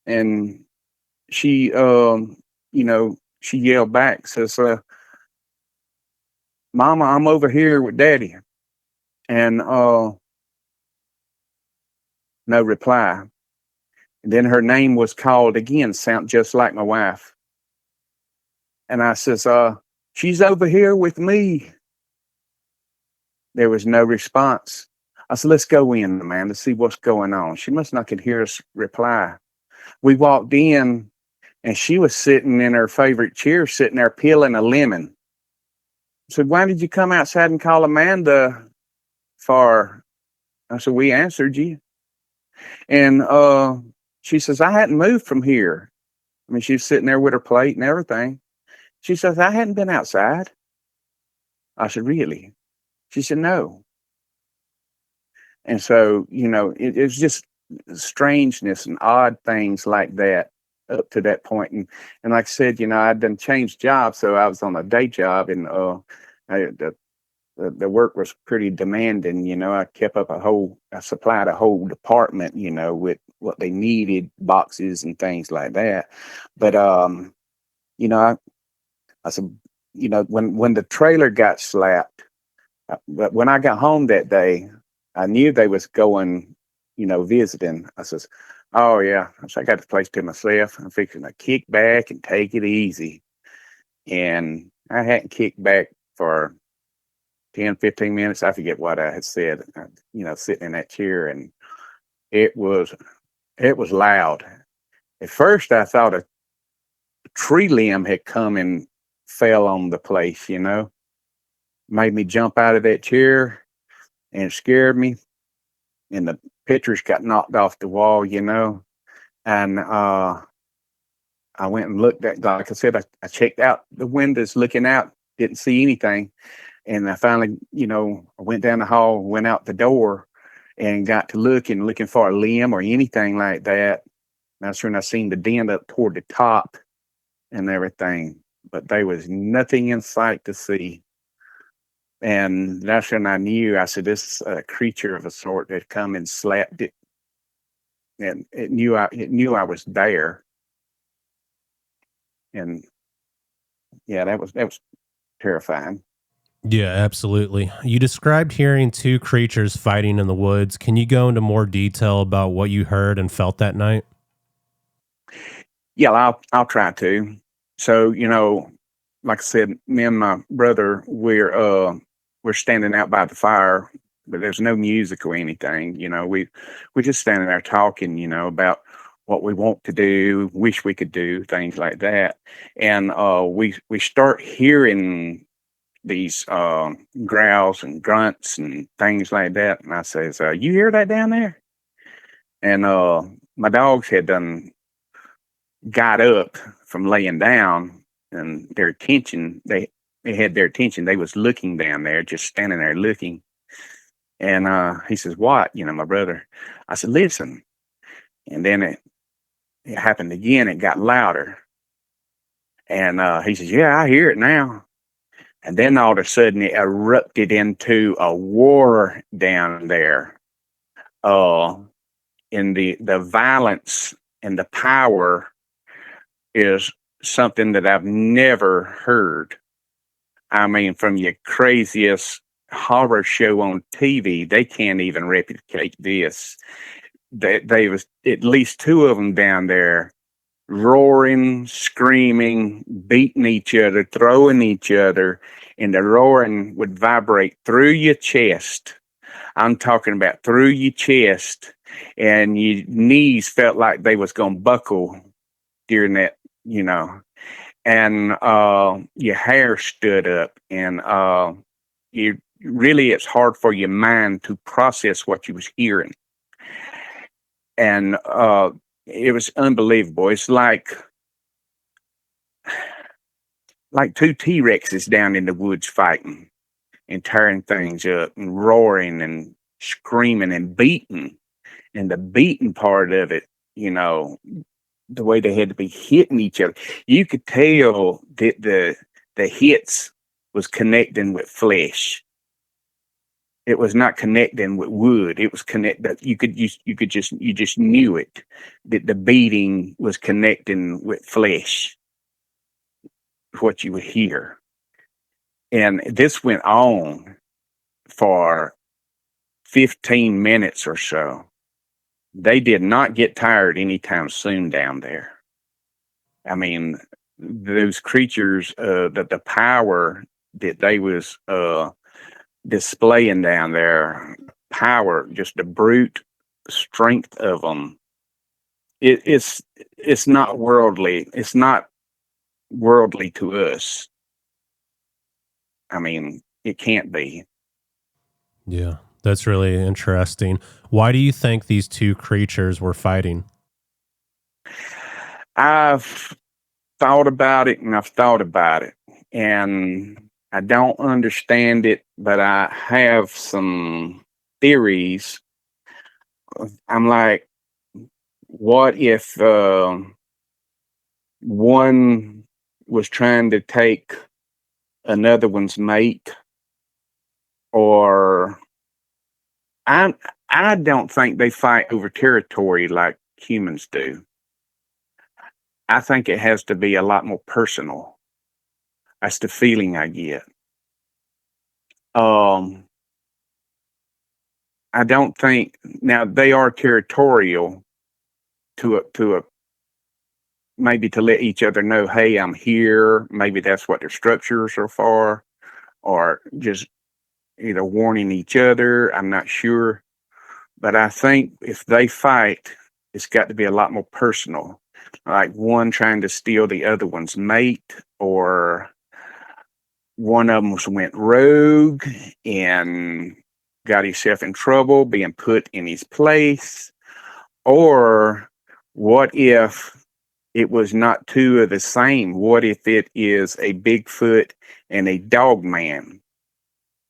and she she yelled back, says, "Mama, I'm over here with Daddy." And no reply. And then her name was called again, sound just like my wife. And I says, "She's over here with me." There was no response. I said, "Let's go in, man, to see what's going on." She must not could hear us reply. we walked in, and she was sitting in her favorite chair, sitting there peeling a lemon. I said, "Why did you come outside and call Amanda for?" I said, "We answered you." And she says, "I hadn't moved from here." I mean, she was sitting there with her plate and everything. She says, "I hadn't been outside." I said, "Really?" She said, "No." And so, it was just strangeness and odd things like that up to that point. And like I said, I'd done changed jobs, so I was on a day job, and the work was pretty demanding. I kept up I supplied a whole department, with what they needed, boxes and things like that. But I said, when the trailer got slapped, but when I got home that day, I knew they was going, visiting. I says, "Oh yeah," I said, "I got the place to myself. I'm fixing to kick back and take it easy." And I hadn't kicked back for 10, 15 minutes. I forget what I had said, sitting in that chair, and it was, it was loud. At first I thought a tree limb had come and fell on the place, made me jump out of that chair, and it scared me. And the pictures got knocked off the wall, and I went and looked at, like I said, I checked out the windows looking out, didn't see anything. And I finally, I went down the hall, went out the door, and got to looking for a limb or anything like that. And that's when I seen the dent up toward the top and everything, but there was nothing in sight to see. And that's when I knew. I said, "This is a creature of a sort that come and slapped it, and it knew I was there." And yeah, that was terrifying. Yeah, absolutely. You described hearing two creatures fighting in the woods. Can you go into more detail about what you heard and felt that night? Yeah, I'll try to. So, like I said, me and my brother, we're standing out by the fire, but there's no music or anything. We're just standing there talking, about what we want to do, wish we could do, things like that. And we start hearing these growls and grunts and things like that. And I says, "You hear that down there?" And my dogs had done got up from laying down, and their attention, they had their attention. They was looking down there, just standing there looking. And he says, "What?" My brother. I said, "Listen." And then it happened again. It got louder. And he says, "Yeah, I hear it now." And then all of a sudden it erupted into a war down there. Uh, in the violence and the power is something that I've never heard. I mean, from your craziest horror show on TV, they can't even replicate this. They was at least two of them down there roaring, screaming, beating each other, throwing each other, and the roaring would vibrate through your chest. I'm talking about through your chest, and your knees felt like they was gonna buckle during that, and your hair stood up, and you really, it's hard for your mind to process what you was hearing. And it was unbelievable. It's like two T-Rexes down in the woods fighting and tearing things up and roaring and screaming and beating. And the beating part of it, the way they had to be hitting each other, you could tell that the hits was connecting with flesh. It was not connecting with wood. It was connected. You just knew it, that the beating was connecting with flesh, what you would hear. And this went on for 15 minutes or so. They did not get tired anytime soon down there. I mean, those creatures, the power that they was displaying down there, power, just the brute strength of them, it's not worldly. It's not worldly to us. I mean, it can't be. Yeah, that's really interesting. Why do you think these two creatures were fighting? I've thought about it and I've thought about it, and I don't understand it, but I have some theories. I'm like, what if one was trying to take another one's mate, or I I don't think they fight over territory like humans do. I think it has to be a lot more personal. That's the feeling I get. Um, I don't think now they are territorial to a maybe to let each other know, hey, I'm here. Maybe that's what their structures are for, or just either warning each other. I'm not sure. But I think if they fight, it's got to be a lot more personal. Like one trying to steal the other one's mate, or one of them went rogue and got himself in trouble, being put in his place. Or what if it was not two of the same? What if it is a Bigfoot and a dog man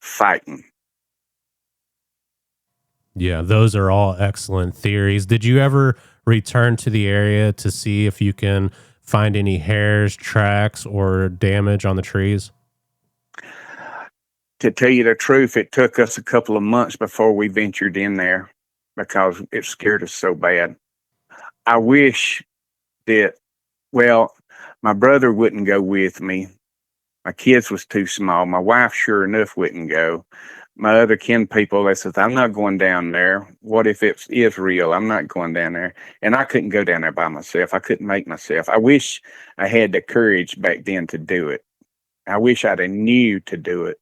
fighting? Yeah, those are all excellent theories. Did you ever return to the area to see if you can find any hairs, tracks, or damage on the trees? To tell you the truth, it took us a couple of months before we ventured in there because it scared us so bad. I wish that, well, my brother wouldn't go with me. My kids was too small. My wife, sure enough, wouldn't go. My other kin people, they said, I'm not going down there. What if it is real? I'm not going down there. And I couldn't go down there by myself. I couldn't make myself. I wish I had the courage back then to do it. I wish I'd have knew to do it.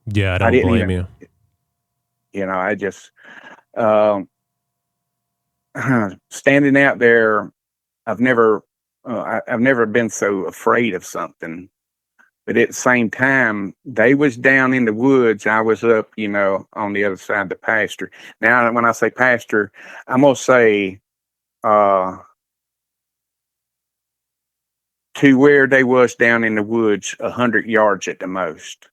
Yeah, I I don't didn't blame even, you. I just, um, standing out there, I've never, I've never been so afraid of something. But at the same time, they was down in the woods. I was up, on the other side of the pasture. Now, when I say pasture, I'm gonna say uh, to where they was down in the woods, 100 yards at the most.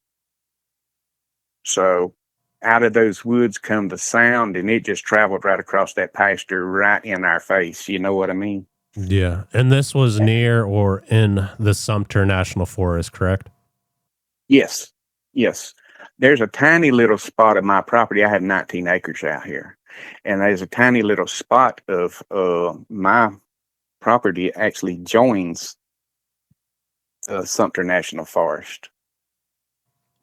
So out of those woods come the sound, and it just traveled right across that pasture, right in our face. You know what I mean? Yeah, and this was near or in the Sumter National Forest, correct? Yes, yes. There's a tiny little spot of my property. I have 19 acres out here, and there's a tiny little spot of my property actually joins Sumter National Forest.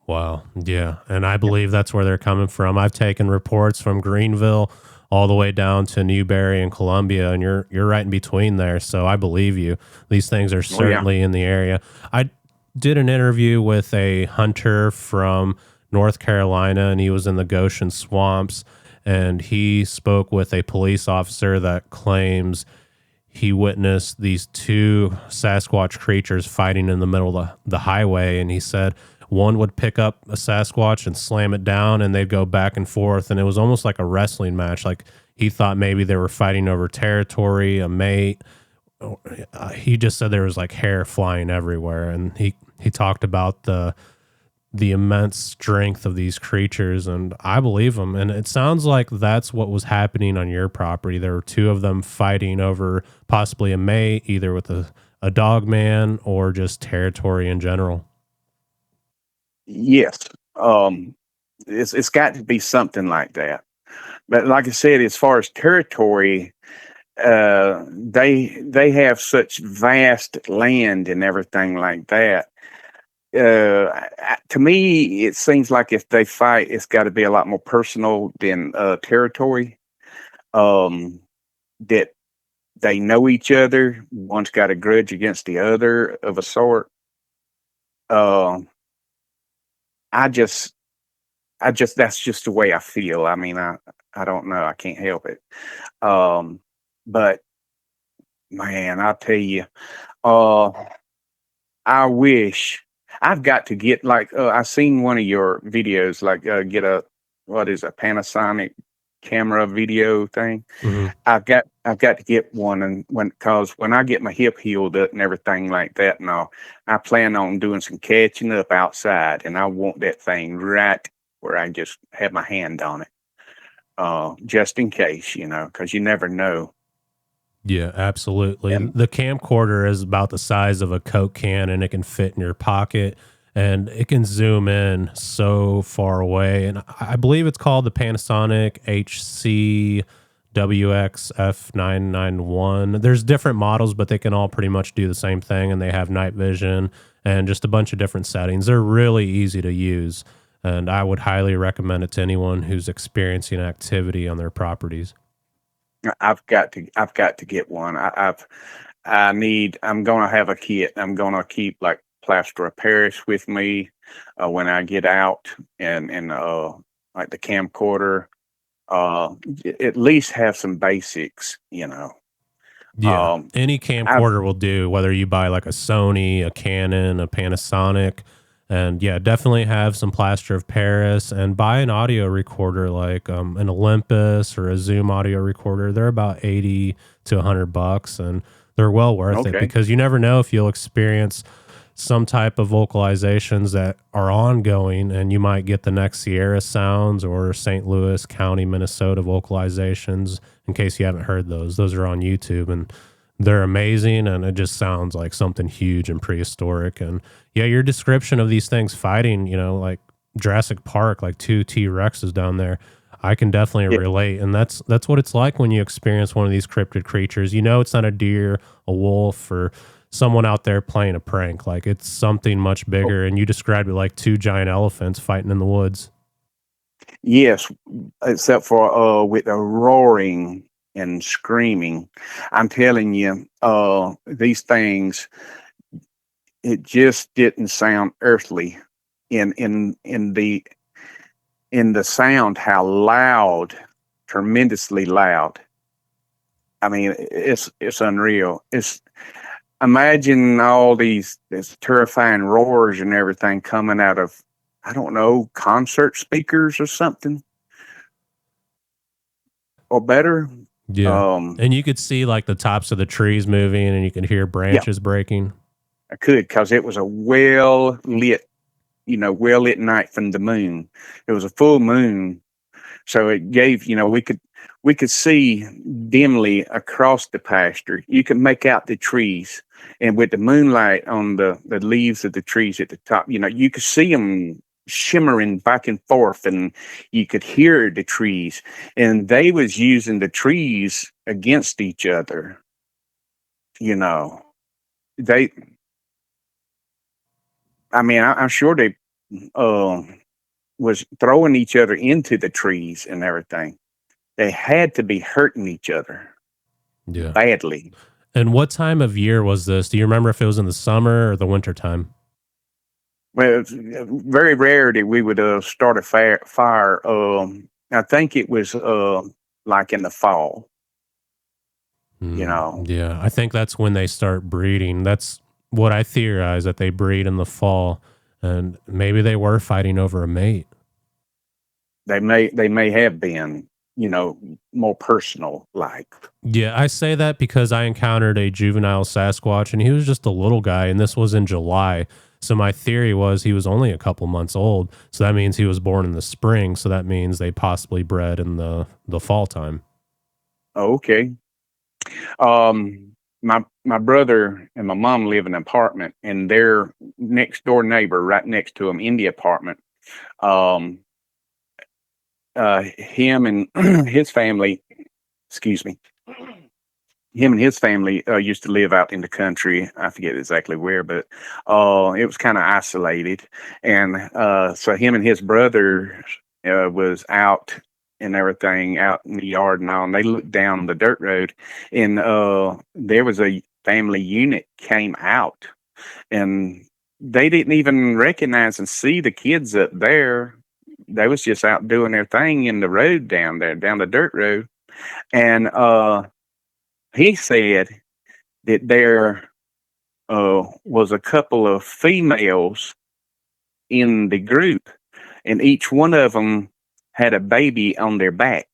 Wow. Yeah. And I believe that's where they're coming from. I've taken reports from Greenville all the way down to Newberry and Columbia, and you're right in between there. So I believe you. These things are Oh yeah, certainly in the area. I did an interview with a hunter from North Carolina, and he was in the Goshen swamps, and he spoke with a police officer that claims he witnessed these two Sasquatch creatures fighting in the middle of the highway. And he said one would pick up a Sasquatch and slam it down, and they'd go back and forth. And it was almost like a wrestling match. Like he thought maybe they were fighting over territory, a mate. He just said there was like hair flying everywhere. And he talked about the immense strength of these creatures, and I believe them. And it sounds like that's what was happening on your property. There were two of them fighting over possibly a mate, either with a dog man or just territory in general. yes. Um, it's got to be something like that. But like I said, as far as territory, they have such vast land and everything like that. To me, it seems like if they fight, it's got to be a lot more personal than territory. Um, that they know each other. One's got a grudge against the other of a sort. Uh, I just, that's just the way I feel. I mean, I don't know. I can't help it. Um, but man, I'll tell you, uh, I wish I've got to get like I seen one of your videos, like get a what is a Panasonic camera video thing. Hmm. I've got to get one, and when I get my hip healed up and everything like that, and I plan on doing some catching up outside, and I want that thing right where I just have my hand on it, just in case, because you never know. Yeah, absolutely. And The camcorder is about the size of a Coke can and it can fit in your pocket and it can zoom in so far away. And I believe it's called the Panasonic HCWX-F991. There's different models, but they can all pretty much do the same thing and they have night vision and just a bunch of different settings. They're really easy to use. And I would highly recommend it to anyone who's experiencing activity on their properties. I've got to get one. I'm gonna have a kit. I'm gonna keep like plaster of Paris with me when I get out, and like the camcorder. At least have some basics. Yeah, Um, any I've camcorder will do, whether you buy like a Sony, a Canon, a Panasonic, and yeah, definitely have some plaster of Paris and buy an audio recorder like an Olympus or a Zoom audio recorder. They're about 80 to $100, and they're well worth it okay. because you never know if you'll experience some type of vocalizations that are ongoing, and you might get the next Sierra Sounds or St. Louis County, Minnesota vocalizations. In case you haven't heard those are on YouTube, and they're amazing, and it just sounds like something huge and prehistoric. And yeah, your description of these things fighting, like Jurassic Park, like two T-Rexes down there, I can definitely Yeah. relate. And that's what it's like when you experience one of these cryptid creatures. It's not a deer, a wolf, or someone out there playing a prank. Like it's something much Oh, bigger. And you described it like two giant elephants fighting in the woods. yes, except for with the roaring and screaming. I'm telling you, these things, it just didn't sound earthly in the sound, how loud, tremendously loud. I mean, it's unreal. It's Imagine all these terrifying roars and everything coming out of, I don't know, concert speakers or something, or better. Yeah. Um, And you could see like the tops of the trees moving and you could hear yeah, branches breaking. I could, because it was a well lit night from the moon. It was a full moon, so it gave, we could see dimly across the pasture. You could make out the trees, and with the moonlight on the leaves of the trees at the top, you could see them shimmering back and forth, and you could hear the trees, and they was using the trees against each other. You know, they. I mean, I'm sure they uh, was throwing each other into the trees and everything. They had to be hurting each other Yeah. badly. And what time of year was this? Do you remember if it was in the summer or the winter time? Well, it's very rare that we would start a fire. I think it was like in the fall. You know. Yeah, I think that's when they start breeding. That's what I theorize, that they breed in the fall, and maybe they were fighting over a mate. They may have been, more personal like. Yeah, I say that because I encountered a juvenile Sasquatch and he was just a little guy, and this was in July. So my theory was he was only a couple months old. So that means he was born in the spring. So that means they possibly bred in the fall time. Okay. My brother and my mom live in an apartment, and their next door neighbor, right next to him in the apartment, um, him and his family, excuse me, him and his family used to live out in the country. I forget exactly where, but it was kind of isolated. And so him and his brother was out and everything out in the yard and all. And they looked down the dirt road, and there was a family unit came out, and they didn't even recognize and see the kids up there. they was just out doing their thing in the road down there, down the dirt road. And he said that there was a couple of females in the group, and each one of them had a baby on their back.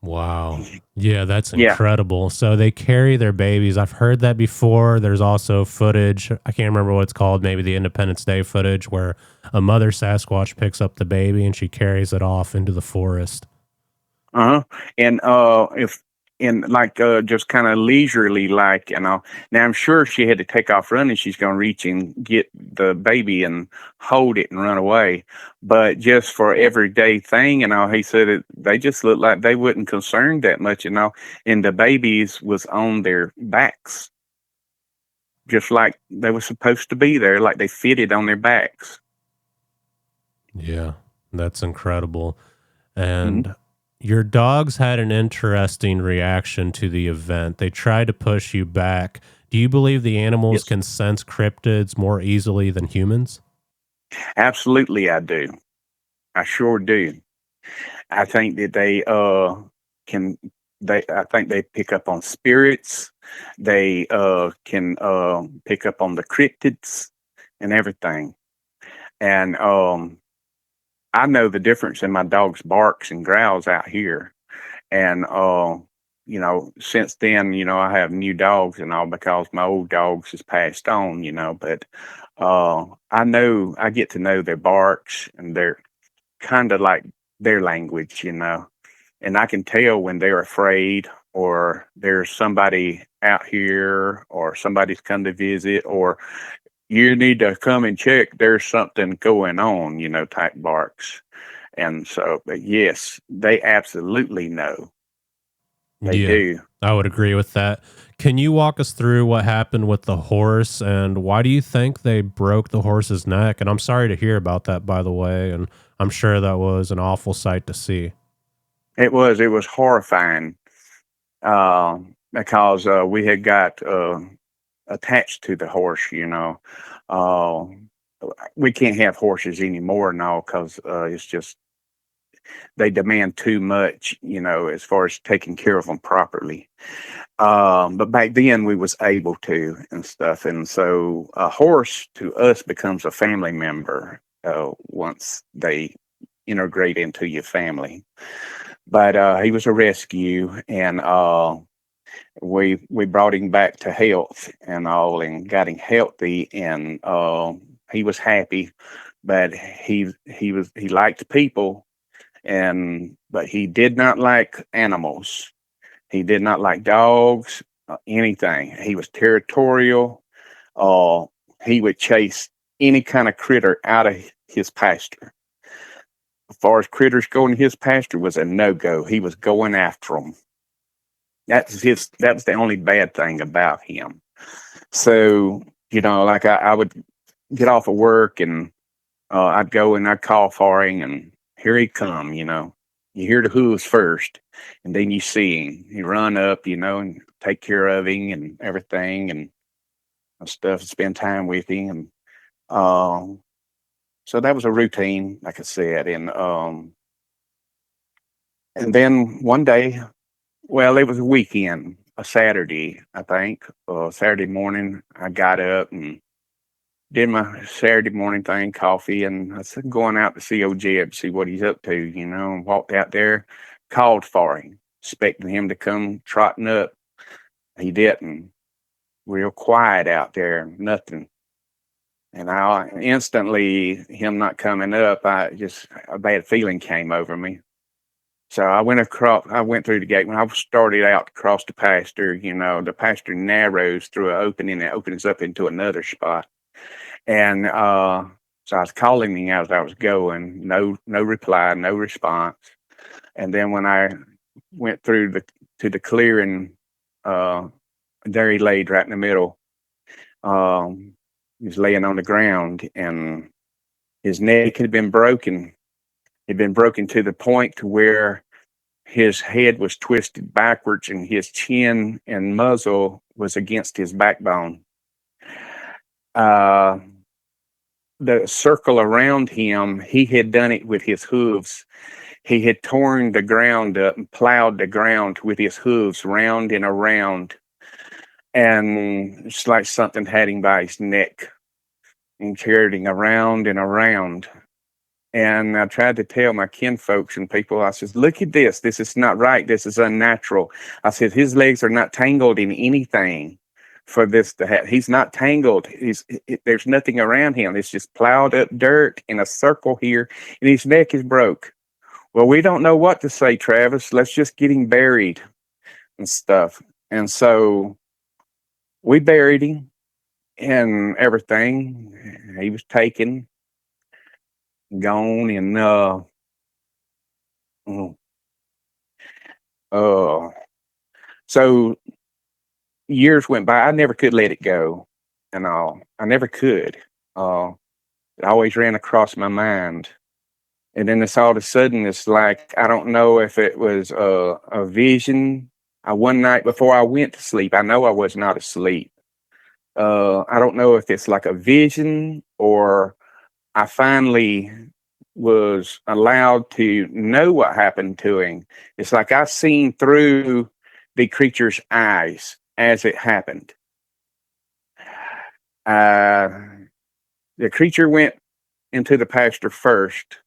Wow. Yeah, that's Yeah. incredible. So they carry their babies. I've heard that before. There's also footage. I can't remember what it's called, maybe the Independence Day footage, where a mother Sasquatch picks up the baby and she carries it off into the forest. Uh-huh. And if in like just kind of leisurely, like, now I'm sure she had to take off running. She's gonna reach and get the baby and hold it and run away. But just for everyday thing, he said they just looked like they wasn't concerned that much, and the babies was on their backs, just like they were supposed to be there, like they fitted on their backs. Yeah, that's incredible. Mhm. And your dogs had an interesting reaction to the event. They tried to push you back. Do you believe the animals Yes, can sense cryptids more easily than humans? absolutely, I do. I sure do. I think that they can I think they pick up on spirits. They can pick up on the cryptids and everything. And I know the difference in my dog's barks and growls out here. And since then, I have new dogs and all because my old dogs has passed on, but I get to know their barks, and they're kind of like their language, and I can tell when they're afraid, or there's somebody out here, or somebody's come to visit, or you need to come and check. There's something going on, type barks. And so, but yes, they absolutely know. They Yeah, do. I would agree with that. Can you walk us through what happened with the horse and why do you think they broke the horse's neck? And I'm sorry to hear about that, by the way. And I'm sure that was an awful sight to see. It was horrifying, because we had got attached to the horse. Uh, we can't have horses anymore now because it's just they demand too much, as far as taking care of them properly. But back then we was able to and stuff, and so a horse to us becomes a family member once they integrate into your family. But he was a rescue, and we brought him back to health and all, and got him healthy, and he was happy. But he liked people, and but he did not like animals. He did not like dogs, anything. He was territorial. Uh, he would chase any kind of critter out of his pasture. As far as critters going in his pasture was a no go. He was going after them. That was the only bad thing about him. So, like I would get off of work, and I'd go and I'd call for him, and here he come. You hear the hooves first, and then you see him. You run up, and take care of him and everything, and stuff. Spend time with him, and so that was a routine, like I said, and then one day, well, it was a weekend, a Saturday, I think. Saturday morning, I got up and did my Saturday morning thing, coffee, and I said, going out to see old Jeb, see what he's up to, and walked out there, called for him, expecting him to come trotting up. He didn't. Real quiet out there, nothing. And I instantly, him not coming up, a bad feeling came over me. So I went through the gate. When I started out across the pasture, the pasture narrows through an opening that opens up into another spot. And so I was calling him as I was going. No reply, no response. And then when I went through to the clearing, uh, there he laid right in the middle. He was laying on the ground, and his neck had been broken. Had been broken to the point to where his head was twisted backwards, and his chin and muzzle was against his backbone. Uh, the circle around him, he had done it with his hooves. He had torn the ground up and plowed the ground with his hooves round and around. And it's like something had him by his neck and carried him around and around. And I tried to tell my kinfolks and people, I said, look at this. This is not right. This is unnatural. I said, his legs are not tangled in anything for this to happen. He's not tangled. There's nothing around him. It's just plowed up dirt in a circle here, and his neck is broke. Well, we don't know what to say, Travis. Let's just get him buried and stuff. And so we buried him and everything. He was taken, gone, and mm, so years went by. I never could let it go, and all. I never could. It always ran across my mind. And then all of a sudden, it's like, I don't know if it was a vision. One night before I went to sleep, I know I was not asleep. I don't know if it's like a vision or I finally was allowed to know what happened to him. It's like I seen through the creature's eyes as it happened. The creature went into the pasture first,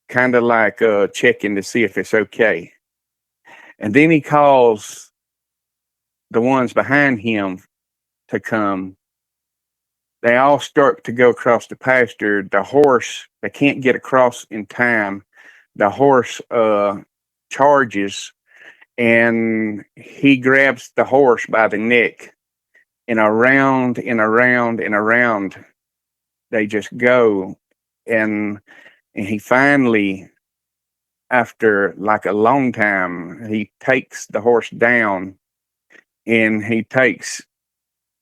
kind of like checking to see if it's okay. And then he calls the ones behind him to come. They all start to go across the pasture. The horse, they can't get across in time. The horse charges, and he grabs the horse by the neck, and around and around and around they just go. And he finally, after like a long time, he takes the horse down, and he takes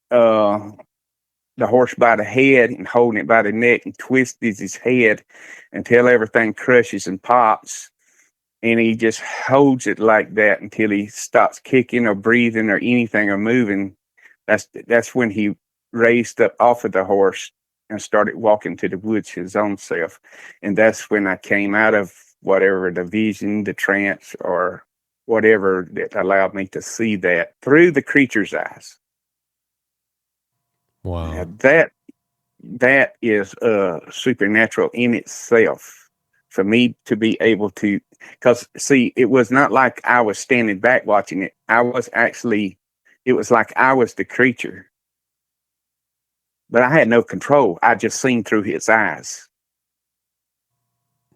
the horse by the head and holding it by the neck and twists his head until everything crushes and pops. And he just holds it like that until he stops kicking or breathing or anything or moving. That's when he raised up off of the horse and started walking to the woods his own self. And that's when I came out of whatever the vision, the trance, or whatever that allowed me to see that through the creature's eyes. Wow. That is supernatural in itself for me to be able to, because see, it was not like I was standing back watching it. It was like I was the creature, but I had no control. I just seen through his eyes.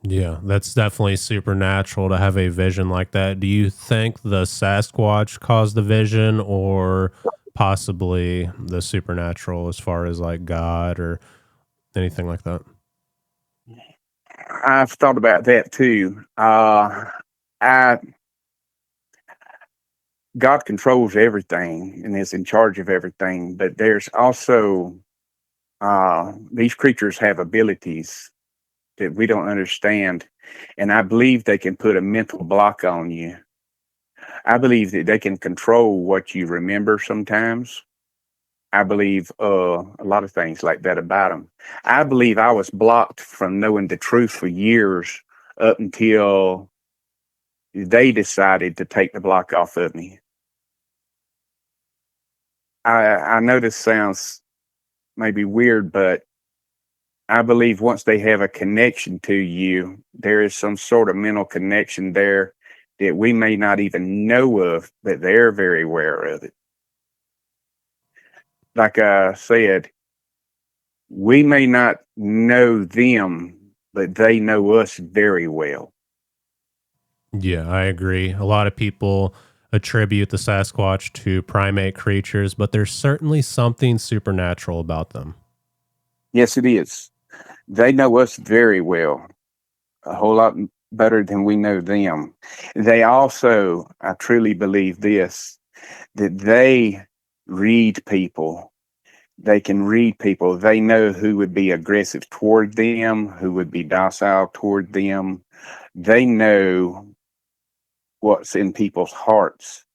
Yeah, that's definitely supernatural to have a vision like that. Do you think the Sasquatch caused the vision, or possibly the supernatural as far as like God or anything like that? I've thought about that too. I God controls everything and is in charge of everything, but there's also these creatures have abilities that we don't understand, and I believe they can put a mental block on you. I believe that they can control what you remember sometimes. I believe a lot of things like that about them. I believe I was blocked from knowing the truth for years up until they decided to take the block off of me. I know this sounds maybe weird, but I believe once they have a connection to you, there is some sort of mental connection there that we may not even know of, but they're very aware of it. Like I said, we may not know them, but they know us very well. Yeah, I agree. A lot of people attribute the Sasquatch to primate creatures, but there's certainly something supernatural about them. Yes, it is. They know us very well, a whole lot better than we know them. They also, I truly believe this, that they read people. They can read people. They know who would be aggressive toward them, who would be docile toward them. They know what's in people's hearts.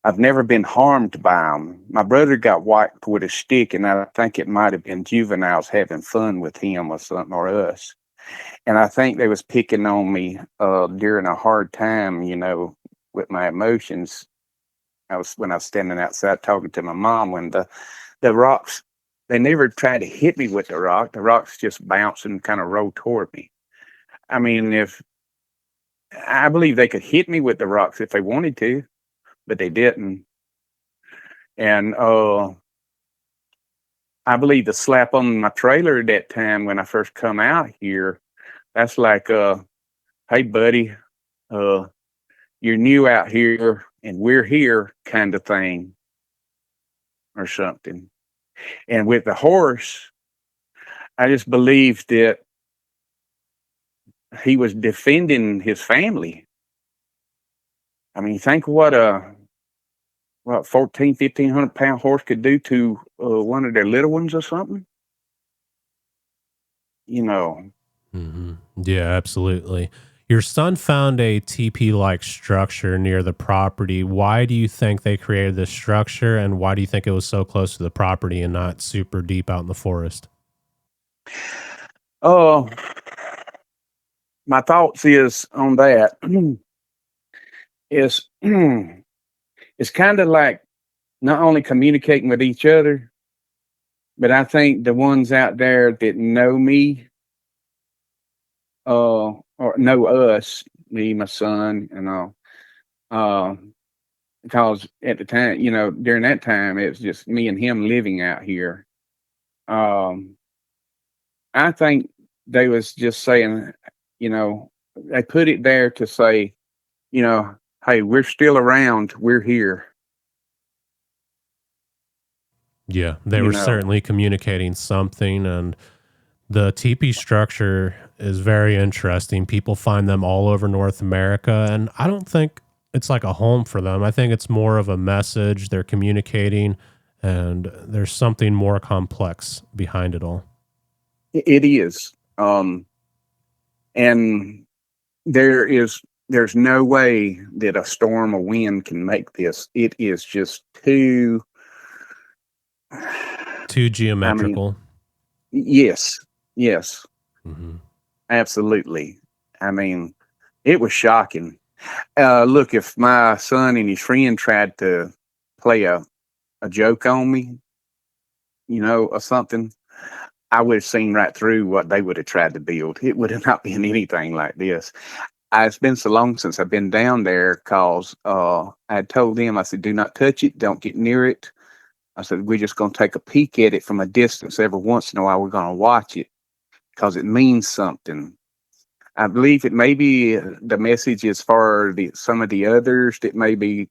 I've never been harmed by them. My brother got whacked with a stick, and I think it might have been juveniles having fun with him or something, or us. And I think they was picking on me during a hard time, with my emotions. When I was standing outside talking to my mom when the rocks, they never tried to hit me with the rock. The rocks just bounced and kind of rolled toward me. I mean, if I believe they could hit me with the rocks if they wanted to, but they didn't. And I believe the slap on my trailer at that time when I first come out here, that's like, hey buddy, uh, you're new out here and we're here kind of thing or something. And with the horse, I just believed that he was defending his family. I mean, think what 14, 1,500 pound horse could do to one of their little ones or something. You know, Hmm. Yeah, absolutely. Your son found a teepee-like structure near the property. Why do you think they created this structure, and why do you think it was so close to the property and not super deep out in the forest? uh, my thoughts is on that is it's kind of like not only communicating with each other, but I think the ones out there that know me, or know us, me, my son, and all, uh, because at the time, during that time, it was just me and him living out here. Um, I think they was just saying, they put it there to say, hey, we're still around, we're here, Yeah, they you were know. certainly communicating something, and the teepee structure is very interesting. People find them all over North America, and I don't think it's like a home for them. I think it's more of a message they're communicating, and there's something more complex behind it all. It is. And there's no way that a storm or wind can make this. It is just too. Too I mean, geometrical. yes, yes, Hmm. absolutely. I mean, it was shocking. Look, if my son and his friend tried to play a joke on me, or something, I would have seen right through what they would have tried to build. It would have not been anything like this. It's been so long since I've been down there because I told them, I said, do not touch it, don't get near it. I said, we're just going to take a peek at it from a distance every once in a while. We're going to watch it because it means something. I believe it may be the message is for some of the others that may be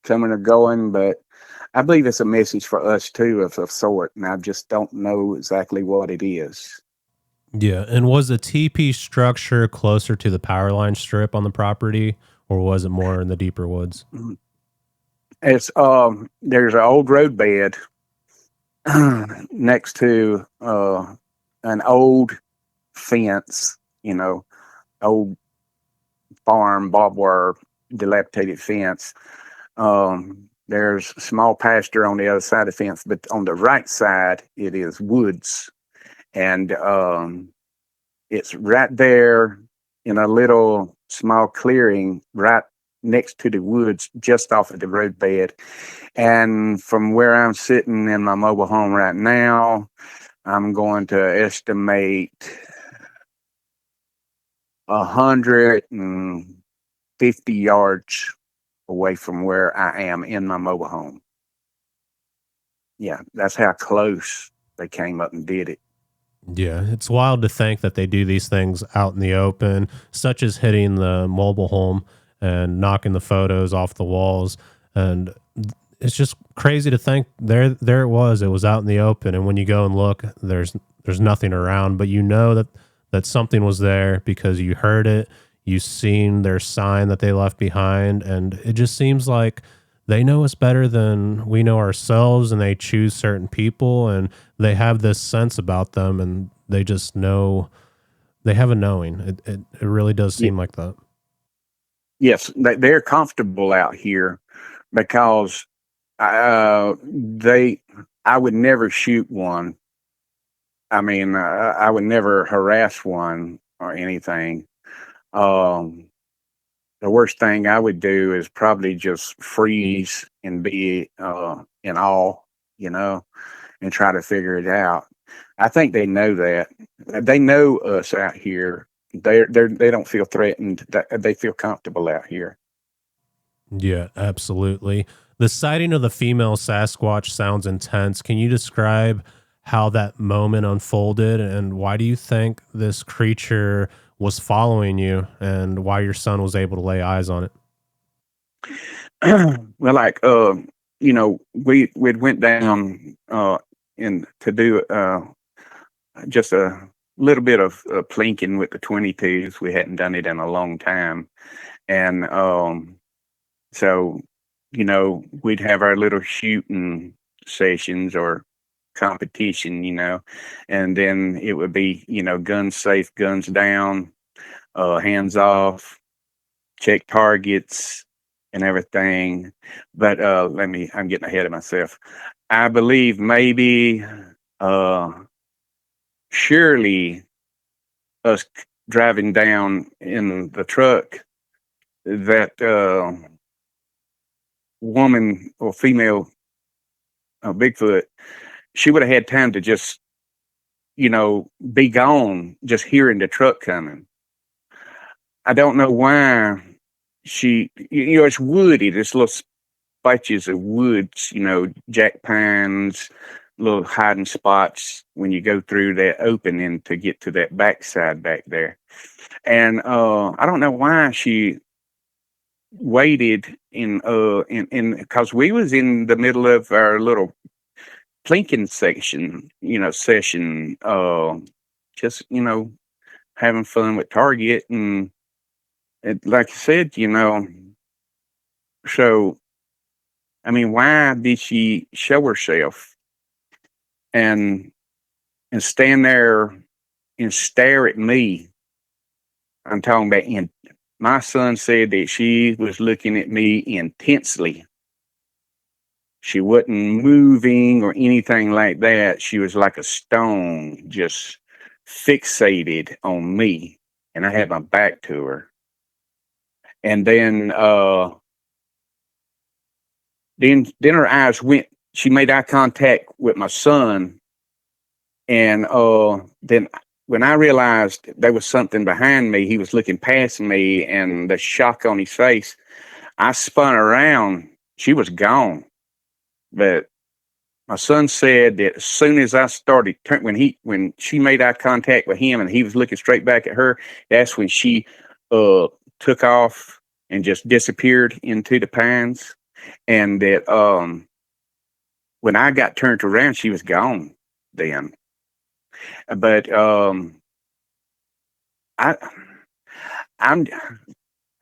coming or going, but I believe it's a message for us too, of sort. And I just don't know exactly what it is. Yeah, and was the teepee structure closer to the power line strip on the property, or was it more in the deeper woods? Mhm. It's there's an old road bed next to an old fence, old farm, barbed wire, dilapidated fence. There's small pasture on the other side of the fence, but on the right side, it is woods. And it's right there in a little small clearing right next to the woods, just off of the roadbed. And from where I'm sitting in my mobile home right now, I'm going to estimate 150 yards away from where I am in my mobile home. Yeah, that's how close they came up and did it. Yeah, it's wild to think that they do these things out in the open, such as hitting the mobile home and knocking the photos off the walls. And it's just crazy to think there it was out in the open, and when you go and look, there's nothing around, but you know that something was there because you heard it, you seen their sign that they left behind, and it just seems like they know us better than we know ourselves, and they choose certain people, and they have this sense about them, and they just know, they have a knowing. It really does Y- seem like that. yes, they're comfortable out here. because I would never shoot one. I mean, I would never harass one or anything. Um, the worst thing I would do is probably just freeze and be in awe, you know, and try to figure it out. I think they know that. They know us out here. They don't feel threatened. They feel comfortable out here. Yeah, absolutely. The sighting of the female Sasquatch sounds intense. Can you describe how that moment unfolded and why do you think this creature was following you and why your son was able to lay eyes on it? Well, like we went down in to do just a little bit of plinking with the 22s. We hadn't done it in a long time, and so we'd have our little shooting sessions or competition, and then it would be guns safe, guns down, hands off, check targets and everything. But I'm getting ahead of myself. I believe maybe uh surely us driving down in the truck, that woman or female Bigfoot, she would have had time to just be gone just hearing the truck coming. I don't know why it's woody, this little patches of woods, jack pines, little hiding spots when you go through that opening to get to that backside back there. And I don't know why she waited in because we was in the middle of our little plinking session, just having fun with target, and like I said, so I mean, why did she show herself and stand there and stare at me? I'm talking about, and my son said that she was looking at me intensely. She wasn't moving or anything like that. She was like a stone, just fixated on me. And I had my back to her. And then her eyes went, she made eye contact with my son. And then when I realized there was something behind me, he was looking past me, and the shock on his face, I spun around. She was gone. But my son said that as soon as I started when she made eye contact with him and he was looking straight back at her, that's when she took off and just disappeared into the pines. And that when I got turned around, she was gone then. But I I'm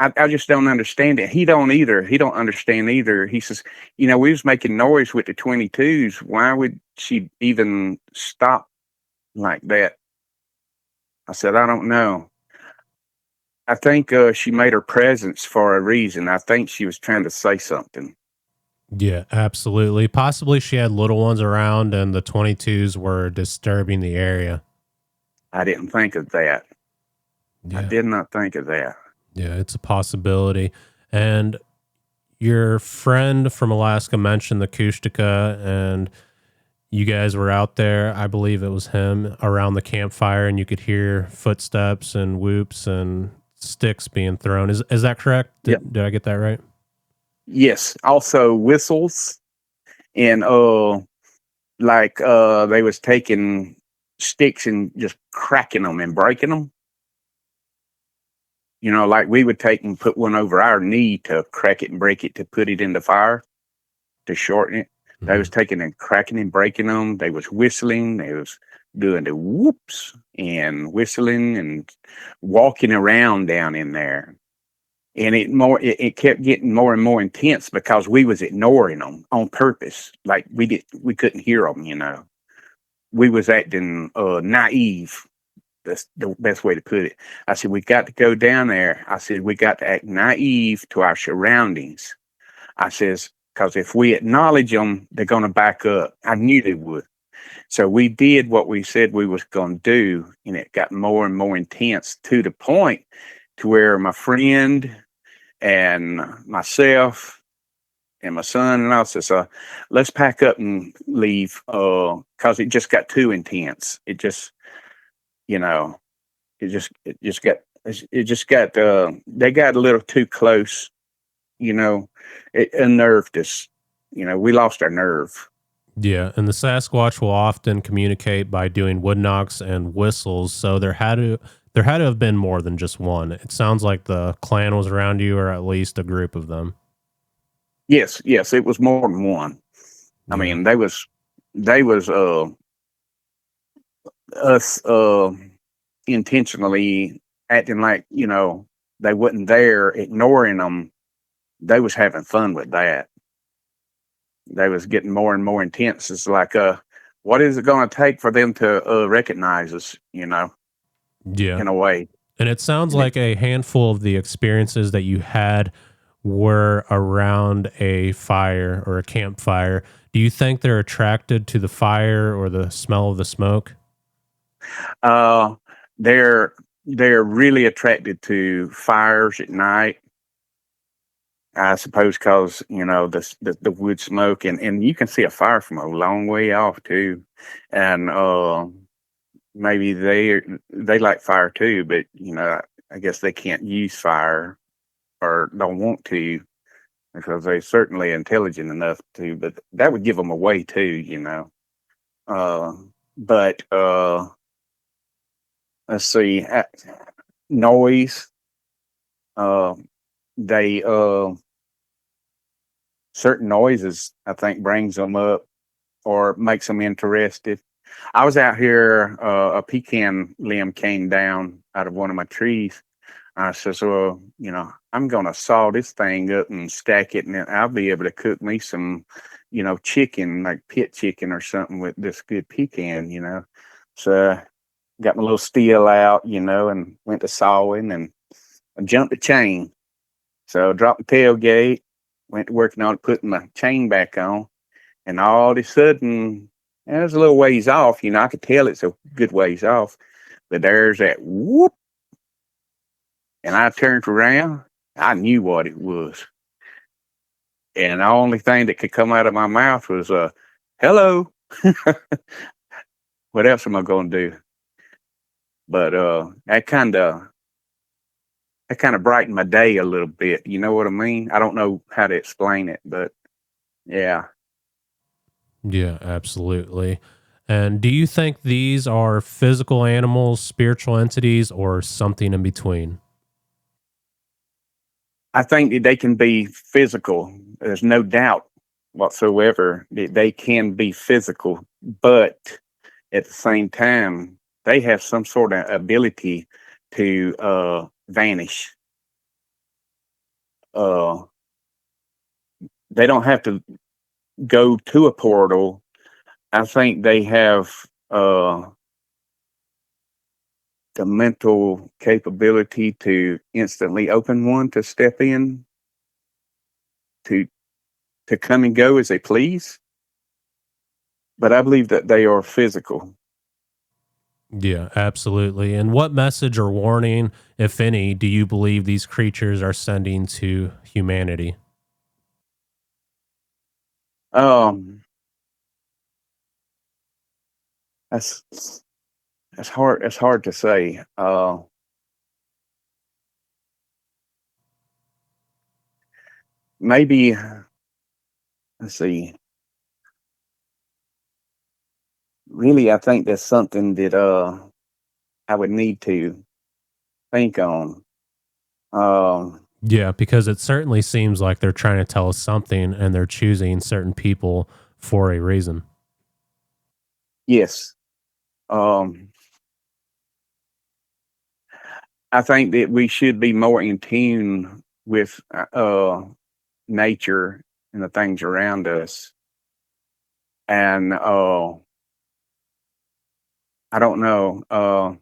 I just don't understand it. He don't either. He don't understand either. He says, we was making noise with the 22s. Why would she even stop like that? I said, I don't know. I think she made her presence for a reason. I think she was trying to say something. Yeah, absolutely. Possibly she had little ones around and the 22s were disturbing the area. I didn't think of that. I Yeah. did not think of that. Yeah, it's a possibility. And your friend from Alaska mentioned the Kushtaka, and you guys were out there. I believe it was him around the campfire, and you could hear footsteps and whoops and sticks being thrown. Is that correct? Yep. Did I get that right? Yes. Also whistles, and like they was taking sticks and just cracking them and breaking them. Like we would take and put one over our knee to crack it and break it to put it in the fire to shorten it. They was taking and cracking and breaking them. They was whistling. They was doing the whoops and whistling and walking around down in there. And it kept getting more and more intense because we was ignoring them on purpose. Like we couldn't hear them. We was acting naive. That's the best way to put it. I said, we got to go down there. I said, we got to act naive to our surroundings. I says, because if we acknowledge them, they're going to back up. I knew they would. So we did what we said we was going to do, and it got more and more intense to the point to where my friend and myself and my son and I said, so let's pack up and leave, because it just got too intense. It just, you know, it just got, they got a little too close, it unnerved us. We lost our nerve. Yeah, and the Sasquatch will often communicate by doing wood knocks and whistles, so there had to have been more than just one. It sounds like the clan was around you, or at least a group of them. Yes, yes, it was more than one. I Yeah. mean, they was us intentionally acting like, they wasn't there, ignoring them. They was having fun with that. They was getting more and more intense. It's like, what is it going to take for them to recognize us? Yeah. In a way. And it sounds And it, like a handful of the experiences that you had were around a fire or a campfire. Do you think they're attracted to the fire or the smell of the smoke? uh, they're they're really attracted to fires at night. I suppose because the wood smoke, and you can see a fire from a long way off too, and maybe they like fire too, but I guess they can't use fire or don't want to because they're certainly intelligent enough to. But that would give them away too. Uh, but let's see, noise. Uh, they Certain noises I think brings them up or makes them interested. I was out here, a pecan limb came down out of one of my trees. I says, well, I'm going to saw this thing up and stack it, and then I'll be able to cook me some, chicken, like pit chicken or something with this good pecan. So got my little steel out, and went to sawing, and I jumped the chain. So I dropped the tailgate, went to working on it, putting my chain back on, and all of a sudden, it was a little ways off. I could tell it's a good ways off, but there's that whoop, and I turned around. I knew what it was, and the only thing that could come out of my mouth was "hello." What else am I going to do? But that kind of brightened my day a little bit. You know what I mean? I don't know how to explain it, but yeah. Yeah, absolutely. And do you think these are physical animals, spiritual entities, or something in between? I think that they can be physical. There's no doubt whatsoever that they can be physical, but at the same time, they have some sort of ability to vanish. Uh, they don't have to go to a portal. I think they have the mental capability to instantly open one to step in to come and go as they please. But I believe that they are physical. Yeah, absolutely. And what message or warning, if any, do you believe these creatures are sending to humanity? Um, that's that's hard. It's hard to say. Maybe let's see. Really, I think that's something that I would need to think on. Um, Yeah, because it certainly seems like they're trying to tell us something and they're choosing certain people for a reason. yes. Um, I think that we should be more in tune with nature and the things around us. And I don't know.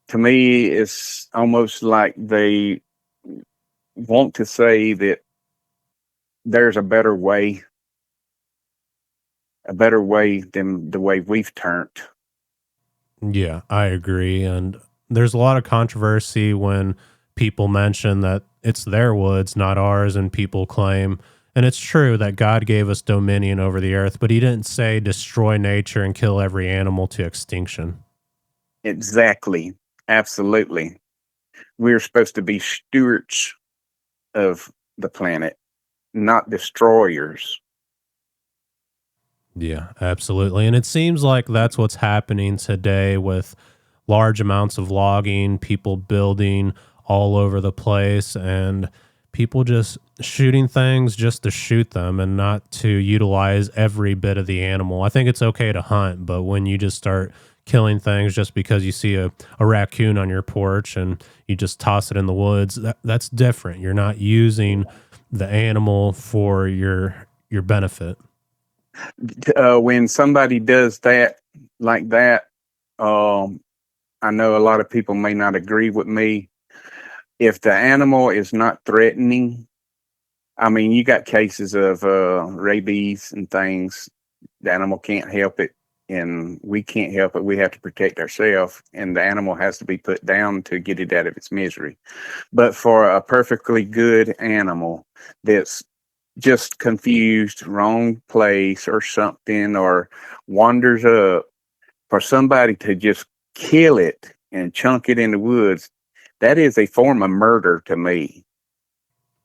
To me, it's almost like they want to say that. there's a better way than the way we've turned. Yeah, I agree. And there's a lot of controversy when people mention that it's their woods, not ours, and people claim, and it's true that God gave us dominion over the earth, but he didn't say destroy nature and kill every animal to extinction. Exactly. Absolutely. We're supposed to be stewards of the planet, not destroyers. Yeah, absolutely. And it seems like that's what's happening today with large amounts of logging, people building all over the place, and people just shooting things just to shoot them and not to utilize every bit of the animal. I think it's okay to hunt, but when you just start killing things just because you see a raccoon on your porch and you just toss it in the woods, that's different. You're not using the animal for your benefit. When somebody does that, like that, um, I know a lot of people may not agree with me. If the animal is not threatening, I mean, you got cases of rabies and things. The animal can't help it, and we can't help it. We have to protect ourselves, and the animal has to be put down to get it out of its misery. But for a perfectly good animal that's just confused, wrong place or something, or wanders up, for somebody to just kill it and chunk it in the woods, that is a form of murder to me.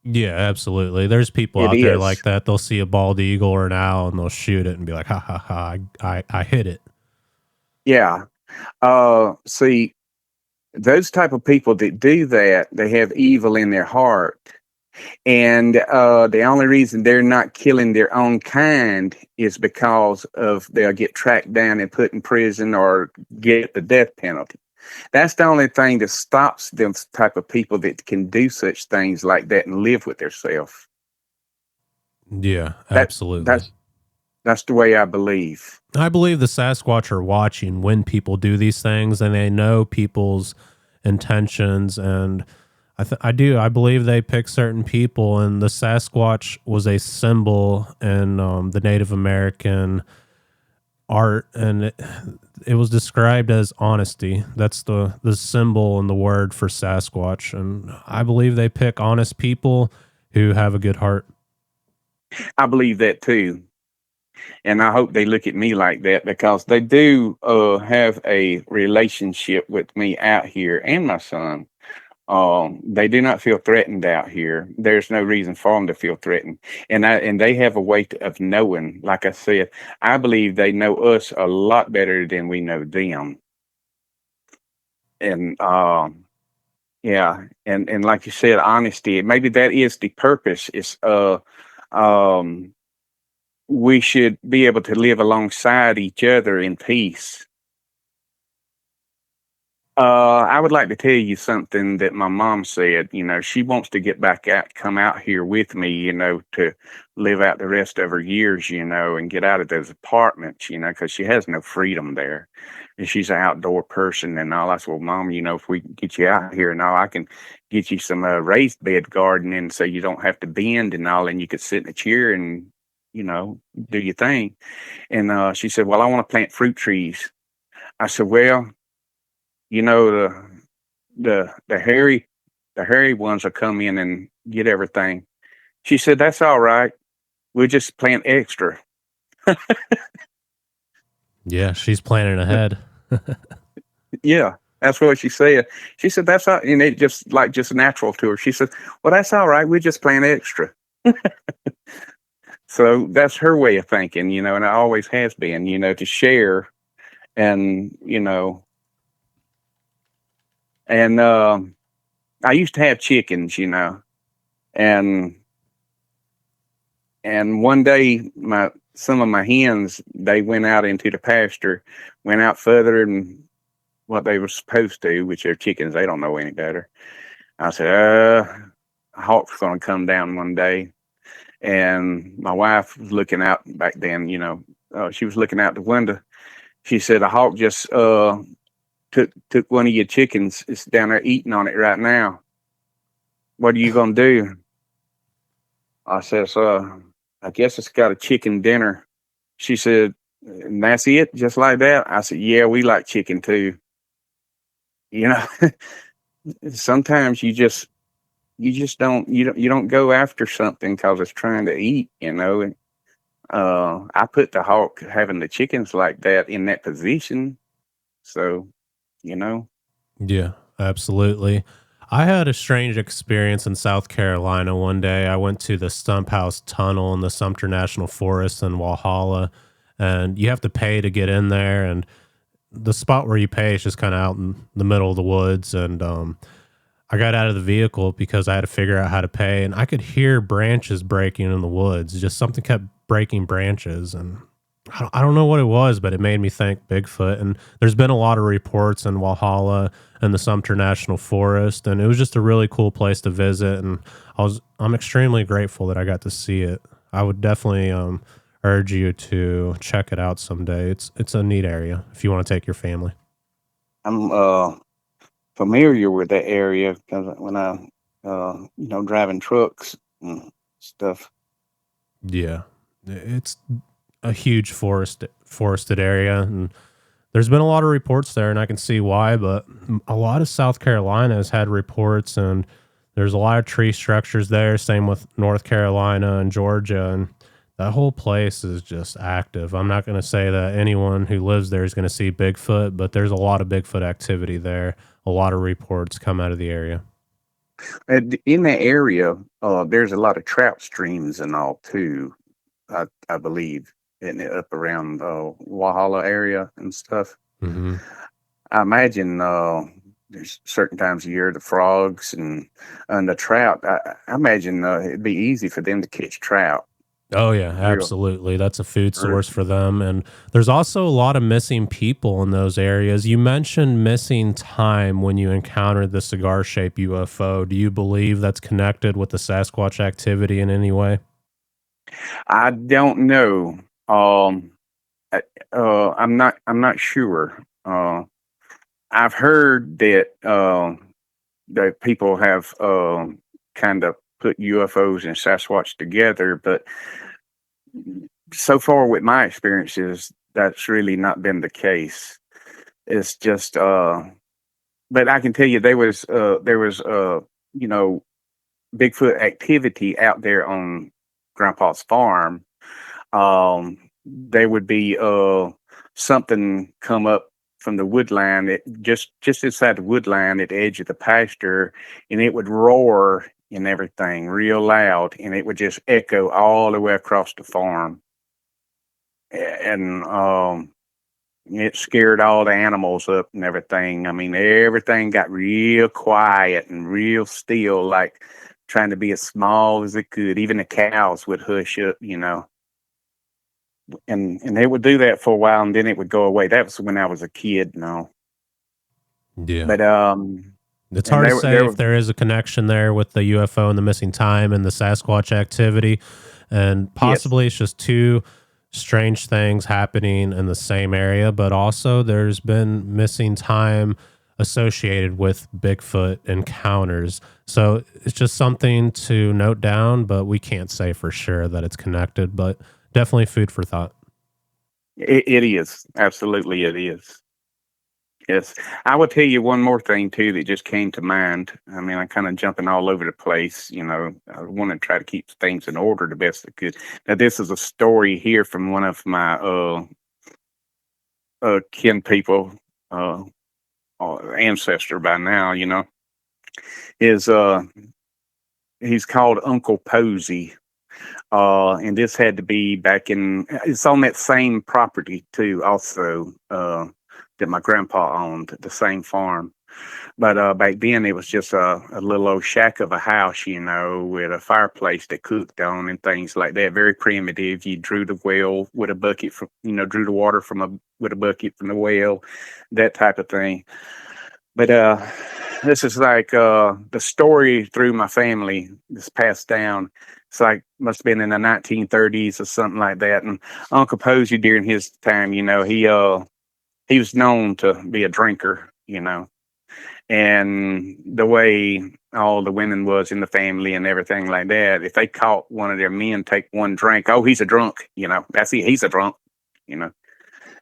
Yeah, absolutely. There's people It out there is. like that. They'll see a bald eagle or an owl and they'll shoot it and be like, ha ha ha, I hit it. Yeah. See, those type of people that do that, they have evil in their heart. And the only reason they're not killing their own kind is because of they'll get tracked down and put in prison or get the death penalty. That's the only thing that stops them type of people that can do such things like that and live with themselves. Yeah, That absolutely. that's the way I believe. I believe the Sasquatch are watching when people do these things and they know people's intentions. And I believe they pick certain people. And the Sasquatch was a symbol in the Native American art, and it was described as honesty. That's the symbol and the word for Sasquatch, and I believe they pick honest people who have a good heart. I believe that too. And I hope they look at me like that because they do have a relationship with me out here and my son. They do not feel threatened out here. There's no reason for them to feel threatened, and they have a way of knowing. Like I said, I believe they know us a lot better than we know them. And yeah, and like you said, honesty. Maybe that is the purpose. Is um, we should be able to live alongside each other in peace. I would like to tell you something that my mom said. You know, she wants to get back out, come out here with me, you know, to live out the rest of her years, you know, and get out of those apartments, you know, because she has no freedom there. And she's an outdoor person and all. I said, well, Mom, you know, if we get you out here and all, I can get you some raised bed gardening so you don't have to bend and all, and you could sit in a chair and, you know, do your thing. And she said, well, I want to plant fruit trees. I said, well, you know, the hairy ones will come in and get everything. She said, that's all right. We'll just plant extra. Yeah, she's planning ahead. Yeah, that's what she said. She said, that's all, and it just like just natural to her. She said, well, that's all right. We just plant extra. So that's her way of thinking, you know, and it always has been, you know, to share and, you know, and I used to have chickens, you know, and one day my some of my hens they went out into the pasture, went out further than what they were supposed to, which they're chickens, they don't know any better. I said, a hawk's gonna come down one day. And my wife was looking out back then, you know, she was looking out the window. She said a hawk just took one of your chickens. It's down there eating on it right now. What are you gonna do? I says, I guess it's got a chicken dinner. She said, and that's it, just like that. I said, yeah, we like chicken too. You know, sometimes you don't go after something because it's trying to eat. And I put the hawk having the chickens like that in that position. So, you know, Yeah, absolutely. I had a strange experience in South Carolina one day. I went to the Stump House Tunnel in the Sumter National Forest in Walhalla, and you have to pay to get in there. And the spot where you pay is just kind of out in the middle of the woods. And I got out of the vehicle because I had to figure out how to pay, and I could hear branches breaking in the woods. Just something kept breaking branches, and I don't know what it was, but it made me think Bigfoot. And there's been a lot of reports in Walhalla and the Sumter National Forest, and it was just a really cool place to visit. And I'm extremely grateful that I got to see it. I would definitely urge you to check it out someday. It's a neat area if you want to take your family. I'm familiar with that area because when driving trucks and stuff. Yeah, it's a huge forested area, and there's been a lot of reports there, and I can see why. But a lot of South Carolina has had reports, and there's a lot of tree structures there. Same with North Carolina and Georgia, and that whole place is just active. I'm not going to say that anyone who lives there is going to see Bigfoot, but there's a lot of Bigfoot activity there. A lot of reports come out of the area. And in that area, there's a lot of trout streams and all too. I believe in up around Walhalla area and stuff. Hmm. I imagine there's certain times of year the frogs and the trout. I imagine it'd be easy for them to catch trout. Oh yeah, Real, absolutely. That's a food real. source for them. And there's also a lot of missing people in those areas. You mentioned missing time when you encountered the cigar shaped UFO. Do you believe that's connected with the Sasquatch activity in any way? I don't know. Um, I'm not sure. I've heard that people have kind of put UFOs and Sasquatch together, but so far with my experiences, that's really not been the case. It's just, but I can tell you there was you know Bigfoot activity out there on Grandpa's farm. There would be something come up from the woodline, just inside the woodline at the edge of the pasture, and it would roar and everything real loud, and it would just echo all the way across the farm. And it scared all the animals up and everything. I mean, everything got real quiet and real still, like trying to be as small as it could. Even the cows would hush up. And they would do that for a while, and then it would go away. That was when I was a kid, no. Yeah. But It's and hard to say there if were there is a connection there with the UFO and the missing time and the Sasquatch activity. And yes, possibly it's just two strange things happening in the same area, but also there's been missing time associated with Bigfoot encounters. So it's just something to note down, but we can't say for sure that it's connected, but definitely food for thought. it is absolutely it is. Yes, I will tell you one more thing too that just came to mind. I mean, I'm kind of jumping all over the place. I want to try to keep things in order the best I could. Now, this is a story here from one of my kin people, uh, ancestor by now. Is he's called Uncle Posey. And this had to be back in. It's on that same property too, also that my grandpa owned, the same farm. But back then, it was just a little old shack of a house, with a fireplace that cooked on and things like that. Very primitive. You drew the well with a bucket from, drew the water with a bucket from the well, that type of thing. But this is like the story through my family is passed down. It's like must have been in the 1930s or something like that. And Uncle Posey during his time, he was known to be a drinker. And the way all the women was in the family and everything like that, if they caught one of their men take one drink, oh, he's a drunk, that's it, he's a drunk, you know.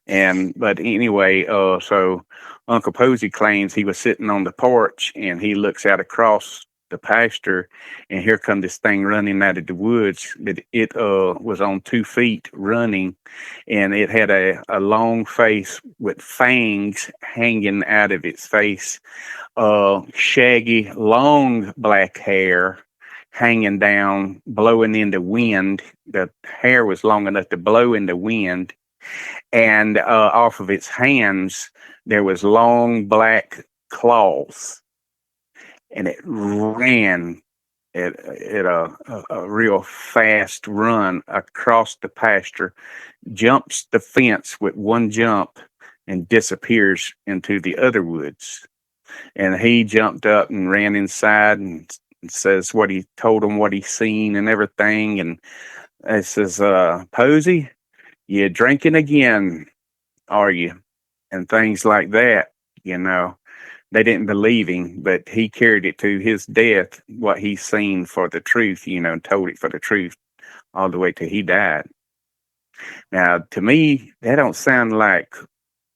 And but anyway, so Uncle Posey claims he was sitting on the porch and he looks out across the pasture, and here come this thing running out of the woods. It was on 2 feet running, and it had a long face with fangs hanging out of its face, shaggy, long black hair hanging down, blowing in the wind. The hair was long enough to blow in the wind, and off of its hands there was long black claws, and it ran at a real fast run across the pasture, jumps the fence with one jump, and disappears into the other woods. And he jumped up and ran inside and says what he told him, what he seen and everything. And it says, Posey, you drinking again, are you? And things like that, They didn't believe him, but he carried it to his death, what he seen for the truth, and told it for the truth all the way till he died. Now, to me, that don't sound like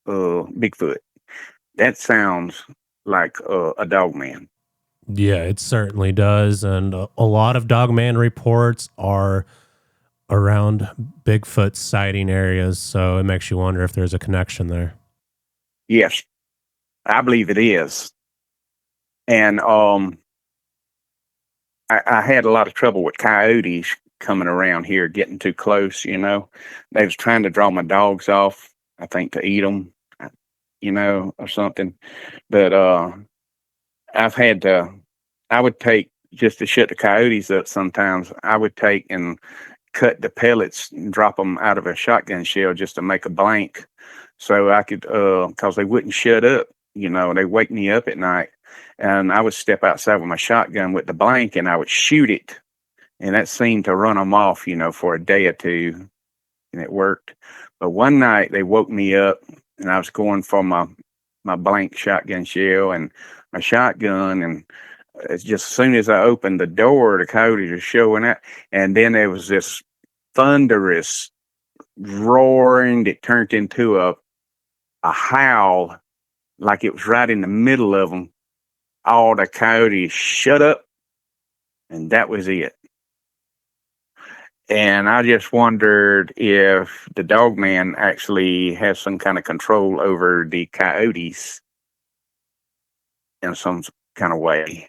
Bigfoot. That sounds like a dog man. Yeah, it certainly does. And a lot of dogman reports are around Bigfoot sighting areas. So it makes you wonder if there's a connection there. Yes, I believe it is. And I had a lot of trouble with coyotes coming around here, getting too close, They was trying to draw my dogs off, I think, to eat them, or something. But I would take, just to shut the coyotes up sometimes, I would take and cut the pellets and drop them out of a shotgun shell just to make a blank so I could, because they wouldn't shut up, they wake me up at night. And I would step outside with my shotgun with the blank and I would shoot it. And that seemed to run them off, for a day or two. And it worked. But one night they woke me up and I was going for my blank shotgun shell and my shotgun. And it's just as soon as I opened the door, the coyotes were showing up. And then there was this thunderous roaring that turned into a howl, like it was right in the middle of them. All the coyotes shut up, and that was it. And I just wondered if the dog man actually has some kind of control over the coyotes in some kind of way.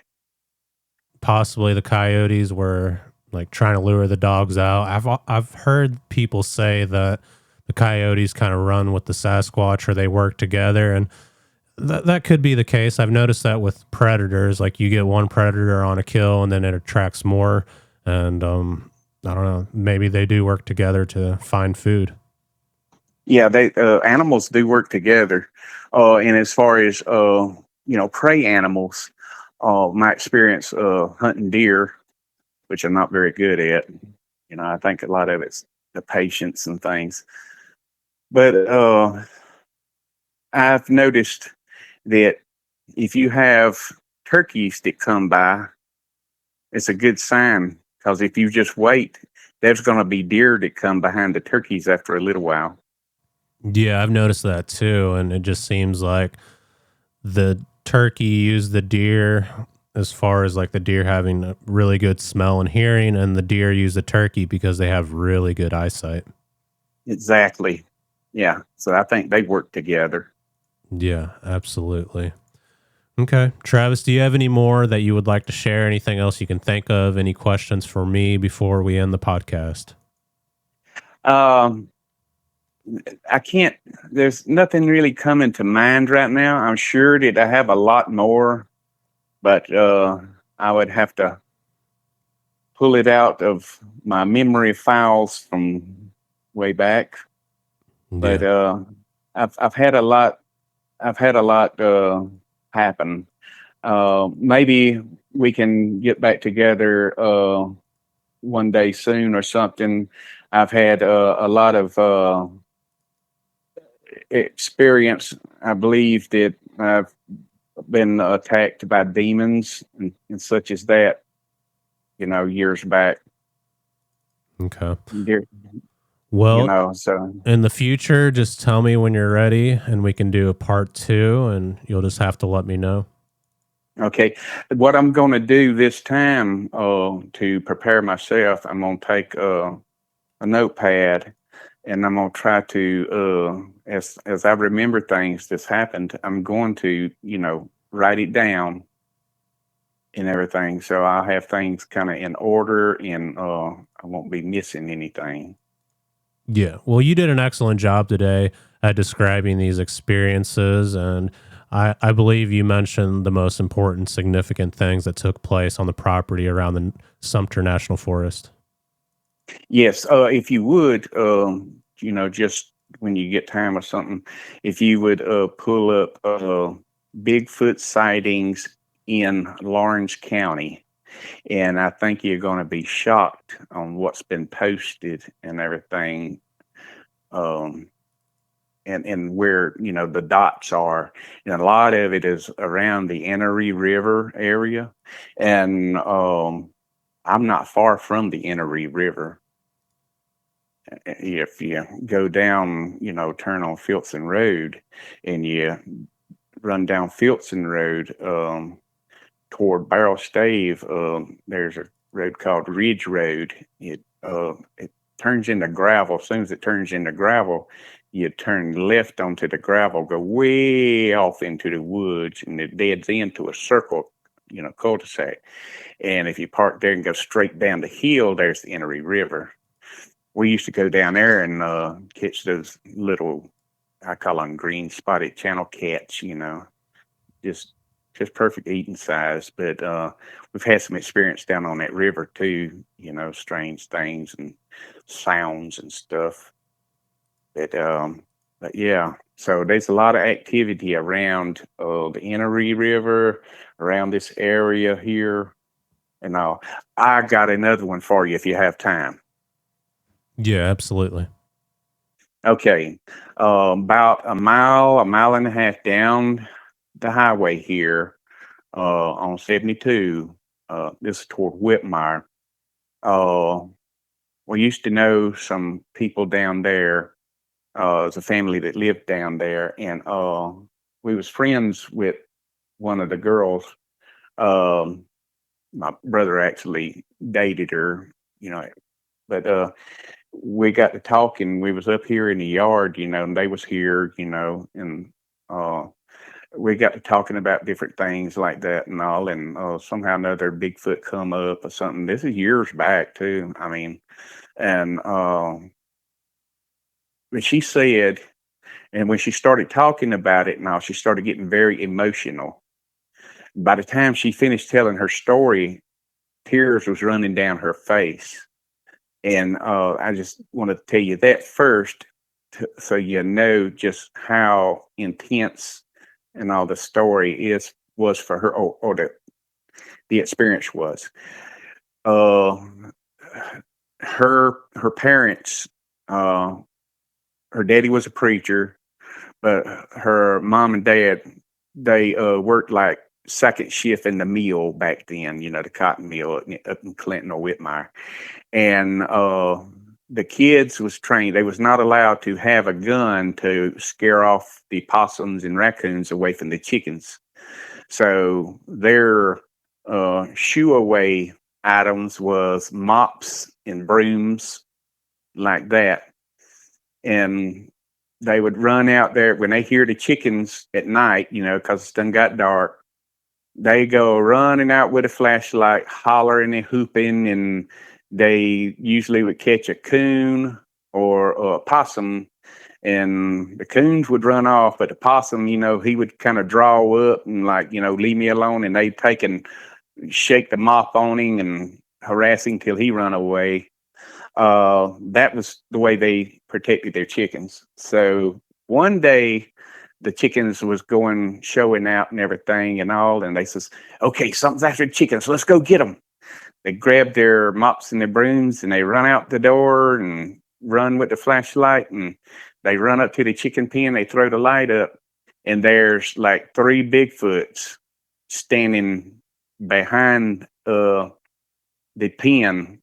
Possibly the coyotes were like trying to lure the dogs out. I've heard people say that the coyotes kind of run with the Sasquatch, or they work together, and that could be the case. I've noticed that with predators, like you get one predator on a kill and then it attracts more. And I don't know, maybe they do work together to find food. Yeah, they animals do work together. And as far as prey animals, my experience hunting deer, which I'm not very good at. I think a lot of it's the patience and things. But I've noticed that if you have turkeys that come by, it's a good sign, because if you just wait, there's going to be deer that come behind the turkeys after a little while. Yeah, I've noticed that too. And it just seems like the turkey use the deer as far as like the deer having a really good smell and hearing, and the deer use the turkey because they have really good eyesight. Exactly. Yeah. So I think they work together. Yeah, absolutely. Okay. Travis, do you have any more that you would like to share? Anything else you can think of? Any questions for me before we end the podcast? I can't, there's nothing really coming to mind right now. I'm sure that I have a lot more, but I would have to pull it out of my memory files from way back. Yeah. But I've had a lot. I've had a lot happen. Maybe we can get back together one day soon or something. I've had a lot of experience. I believe that I've been attacked by demons and such as that, years back. Okay. There- Well, so in the future, just tell me when you're ready and we can do a part 2 and you'll just have to let me know. okay. What I'm going to do this time to prepare myself, I'm going to take a notepad, and I'm going to try to, as I remember things that's happened, I'm going to, write it down and everything. So I'll have things kind of in order, and I won't be missing anything. Yeah. Well, you did an excellent job today at describing these experiences. And I believe you mentioned the most important, significant things that took place on the property around the Sumter National Forest. Yes, if you would, just when you get time or something, if you would pull up Bigfoot sightings in Lawrence County, and I think you're going to be shocked on what's been posted and everything, um, and where the dots are. And a lot of it is around the Enoree River area, and I'm not far from the Enoree River. If you go down, turn on Filson Road, and you run down Filson Road toward Barrel Stave, there's a road called Ridge Road. It turns into gravel. As soon as it turns into gravel, you turn left onto the gravel, go way off into the woods, and it deads into a circle, cul-de-sac. And if you park there and go straight down the hill, there's the Enoree River. We used to go down there and catch those little, I call them green spotted channel cats, just just perfect eating size. But we've had some experience down on that river too, strange things and sounds and stuff. But yeah, so there's a lot of activity around the Enoree River, around this area here, and all. I got another one for you if you have time. Yeah, absolutely. Okay, about a mile and a half down the highway here on 72. This is toward Whitmire. Uh, we used to know some people down there. It's a family that lived down there, and we was friends with one of the girls. Um, my brother actually dated her, but we got to talking. We was up here in the yard, and they was here, and uh, we got to talking about different things like that and all. And somehow or another, Bigfoot come up or something. This is years back too. I mean, and but she said, and when she started talking about it and all, she started getting very emotional. By the time she finished telling her story, tears was running down her face. And I just want to tell you that first, so you know just how intense and all the story was for her, or the experience was. Uh, her parents, uh, her daddy was a preacher, but her mom and dad, they worked like second shift in the mill back then. The cotton mill up in Clinton or Whitmire. And the kids was trained. They was not allowed to have a gun to scare off the possums and raccoons away from the chickens. So their shoo away items was mops and brooms like that. And they would run out there when they hear the chickens at night, because it's done got dark. They go running out with a flashlight, hollering and hooping, and they usually would catch a coon or a possum, and the coons would run off, but the possum, he would kind of draw up and like, leave me alone, and they'd take and shake the mop on him and harass him till he run away. That was the way they protected their chickens. So one day the chickens was showing out and everything and all, and they says, okay, something's after the chickens, let's go get them. They grab their mops and their brooms and they run out the door and run with the flashlight, and they run up to the chicken pen, they throw the light up, and there's like 3 Bigfoots standing behind the pen,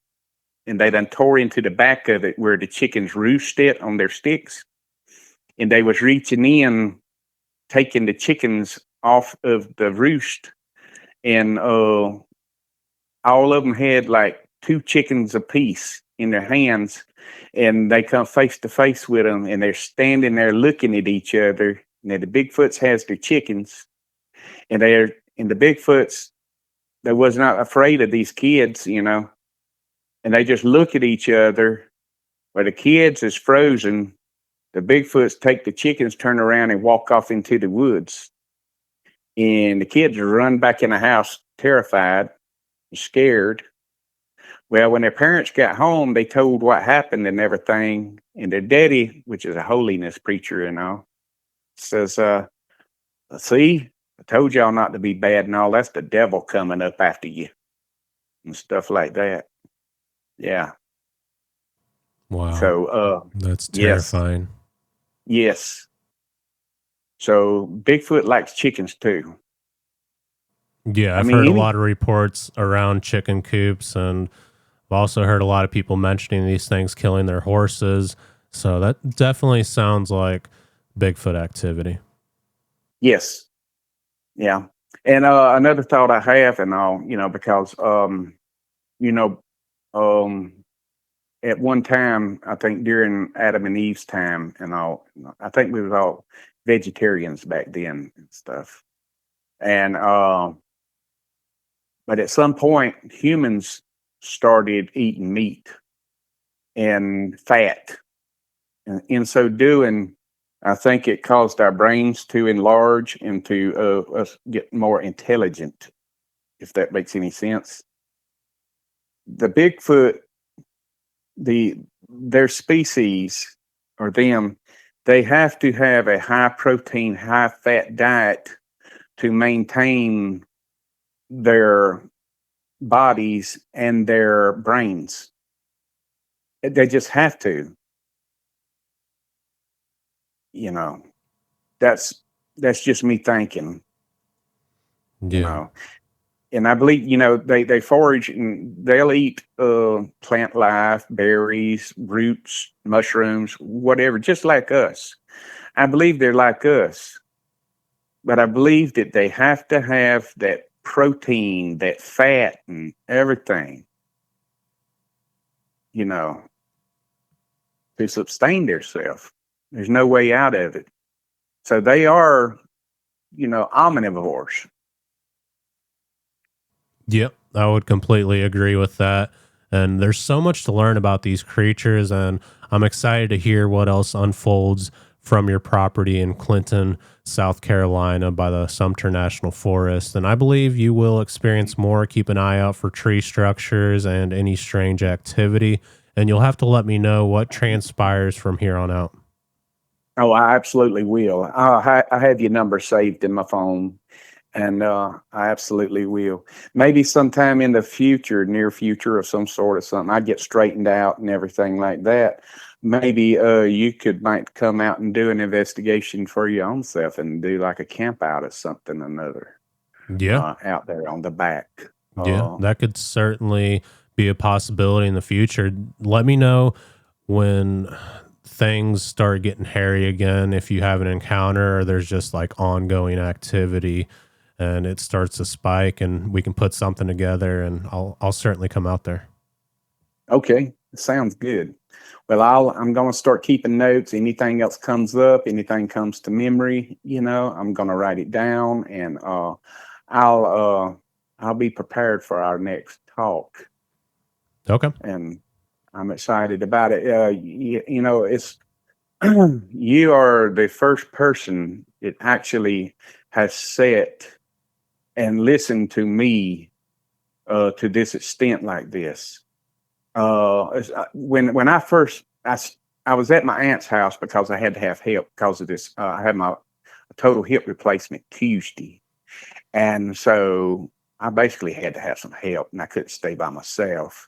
and they done tore into the back of it where the chickens roosted on their sticks, and they was reaching in, taking the chickens off of the roost, and all of them had like 2 chickens apiece in their hands, and they come face to face with them, and they're standing there looking at each other. Now the Bigfoots has their chickens, and the Bigfoots, they was not afraid of these kids, and they just look at each other. Where the kids is frozen, the Bigfoots take the chickens, turn around, and walk off into the woods. And the kids run back in the house, terrified, scared. Well, when their parents got home, they told what happened and everything. And their daddy, which is a holiness preacher says, see, I told y'all not to be bad and all. That's the devil coming up after you and stuff like that. Yeah. Wow. So, that's terrifying. Yes. So Bigfoot likes chickens too. Yeah, I've heard a lot of reports around chicken coops, and I've also heard a lot of people mentioning these things killing their horses. So that definitely sounds like Bigfoot activity. Yes. Yeah. And another thought I have, and all, because at one time, I think during Adam and Eve's time and all, I think we was all vegetarians back then and stuff. And but at some point, humans started eating meat and fat. And in so doing, I think it caused our brains to enlarge and to us get more intelligent, if that makes any sense. The Bigfoot, their species, or them, they have to have a high protein, high fat diet to maintain their bodies and their brains. They just have to. That's just me thinking. Yeah. And I believe, they forage and they'll eat plant life, berries, roots, mushrooms, whatever, just like us. I believe they're like us, but I believe that they have to have that protein, that fat, and everything, to sustain themselves. There's no way out of it. So they are, omnivores. Yep, I would completely agree with that. And there's so much to learn about these creatures, and I'm excited to hear what else unfolds from your property in Clinton, South Carolina, by the Sumter National Forest. And I believe you will experience more. Keep an eye out for tree structures and any strange activity. And you'll have to let me know what transpires from here on out. Oh, I absolutely will. I have your number saved in my phone, and I absolutely will. Maybe sometime in the future, near future, of some sort of something, I get straightened out and everything like that. Maybe you might come out and do an investigation for your own self and do like a camp out or something or another. Yeah. Out there on the back. Yeah, that could certainly be a possibility in the future. Let me know when things start getting hairy again, if you have an encounter or there's just like ongoing activity and it starts to spike, and we can put something together, and I'll certainly come out there. Okay, sounds good. Well, I'm going to start keeping notes. Anything else comes up, anything comes to memory, I'm going to write it down, and I'll be prepared for our next talk. Okay. And I'm excited about it. It's you are the first person that actually has sat and listened to me to this extent like this. When I first I was at my aunt's house because I had to have help because of this. I had my total hip replacement Tuesday, and so I basically had to have some help, and I couldn't stay by myself.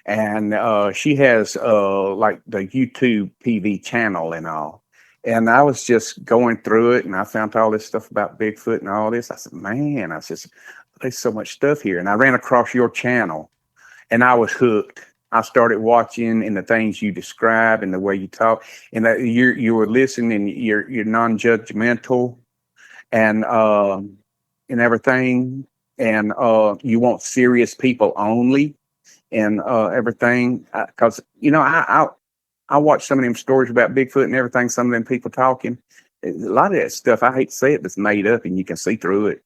And she has like the YouTube TV channel and all, And I was just going through it, and I found all this stuff about Bigfoot and all this. I said, man, I said, there's so much stuff here. And I ran across your channel, and I was hooked. I started watching and the things you describe and the way you talk, and that you were listening. You're non-judgmental, and everything, and you want serious people only, and everything. Because I watch some of them stories about Bigfoot and everything. Some of them people talking. A lot of that stuff, I hate to say it, that's made up, and you can see through it.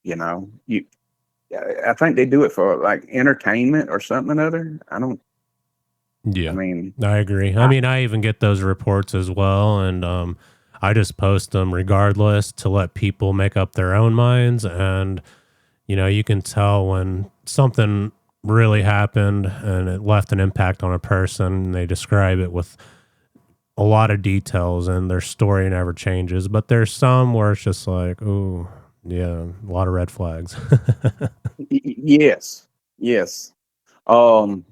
You I think they do it for like entertainment or something or other. I don't. I Yeah, mean, I agree. I mean, I even get those reports as well, and I just post them regardless to let people make up their own minds. And you can tell when something really happened and it left an impact on a person. And they describe it with a lot of details, and their story never changes. But there's some where it's just like, oh, yeah, a lot of red flags. yes, yes. Um,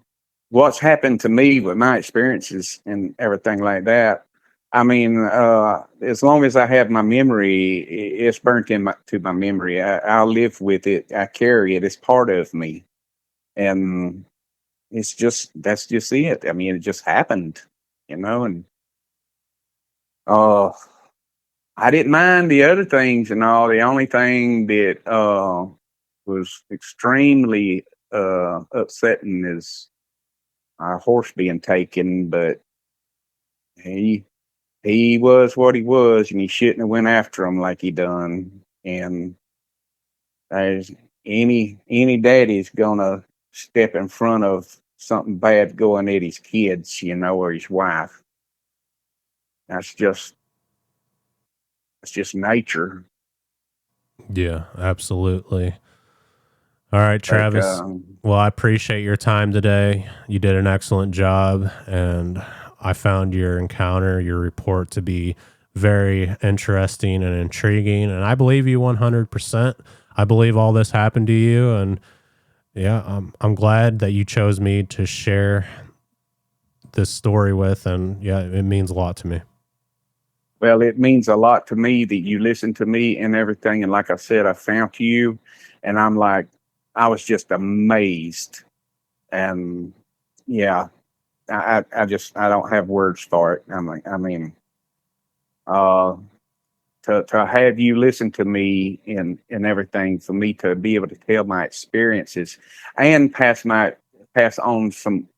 what's happened to me with my experiences and everything like that. I mean, as long as I have my memory, it's burnt to my memory. I'll live with it. I carry it. It's part of me, and that's just it. I mean, it just happened, and uh, I didn't mind the other things and all. The only thing that was extremely upsetting is our horse being taken, but he he was what he was, and he shouldn't have went after him like he done. And as any daddy's gonna step in front of something bad going at his kids, or his wife. That's just nature. Yeah, absolutely. All right, Like Travis. Well, I appreciate your time today. You did an excellent job, and I found your encounter, your report to be very interesting and intriguing. And I believe you 100%. I believe all this happened to you. And yeah, I'm glad that you chose me to share this story with. And yeah, it means a lot to me. well, it means a lot to me that you listen to me and everything. And like I said, I found you, and I'm like, I was just amazed. And yeah, I don't have words for it. I mean, uh, to have you listen to me and everything, for me to be able to tell my experiences and pass on some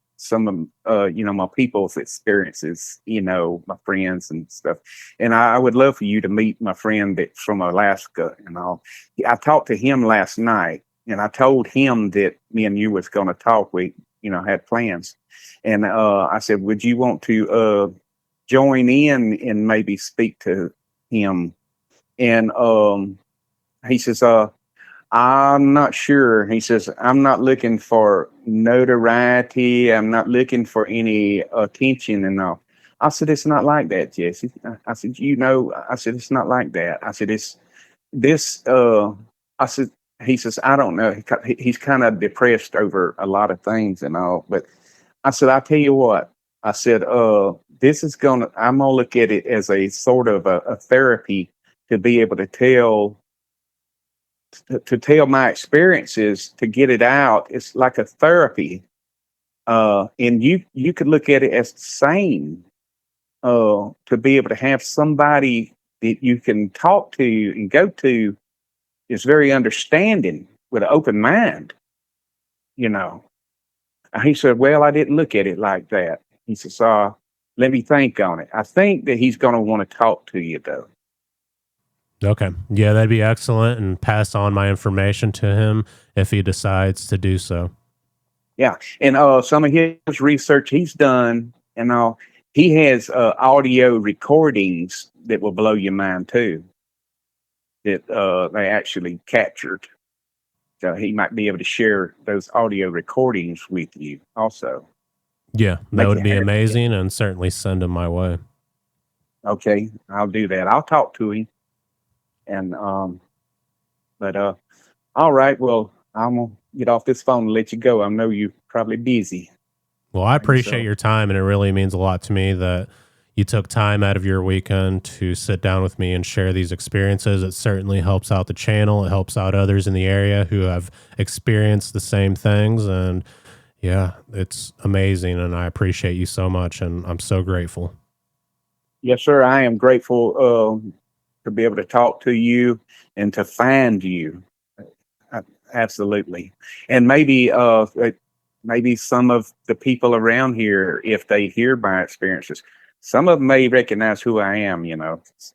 of my people's experiences, my friends and stuff. And I would love for you to meet my friend that's from Alaska and all. I talked to him last night, and I told him that me and you was going to talk. We had plans, and I said, would you want to join in and maybe speak to him? And he says, I'm not sure. He says, I'm not looking for notoriety. I'm not looking for any attention and all. I said, it's not like that, Jesse. I said, I said, it's not like that. I said, it's this, I said, he says, I don't know. He's kind of depressed over a lot of things and all. But I said, I'll tell you what. I said, I'm going to look at it as a sort of a therapy to be able to tell my experiences, to get it out. It's like a therapy. And you could look at it as the same, to be able to have somebody that you can talk to and go to is very understanding with an open mind, you know. And he said, well, I didn't look at it like that. He says, let me think on it. I think that he's going to want to talk to you, though. Okay. Yeah, that'd be excellent. And pass on my information to him if he decides to do so. Yeah. And some of his research he's done, and he has audio recordings that will blow your mind too, that they actually captured. So he might be able to share those audio recordings with you also. Yeah, that Make would it be happen. amazing, and certainly send him my way. Okay, I'll do that. I'll talk to him. And but all right. Well, I'm gonna get off this phone and let you go. I know you're probably busy. Well, I And appreciate so your time, and it really means a lot to me that you took time out of your weekend to sit down with me and share these experiences. It certainly helps out the channel. It helps out others in the area who have experienced the same things. And yeah, it's amazing. And I appreciate you so much. And I'm so grateful. Yes, sir. I am grateful to be able to talk to you and to find you. Absolutely. And maybe some of the people around here, if they hear my experiences, some of them may recognize who I am,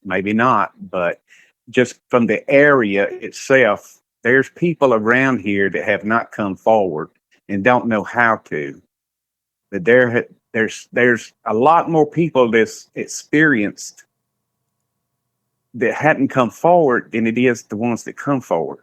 maybe not, but just from the area itself, there's people around here that have not come forward and don't know how to. That there's a lot more people that's experienced that hadn't come forward than it is the ones that come forward.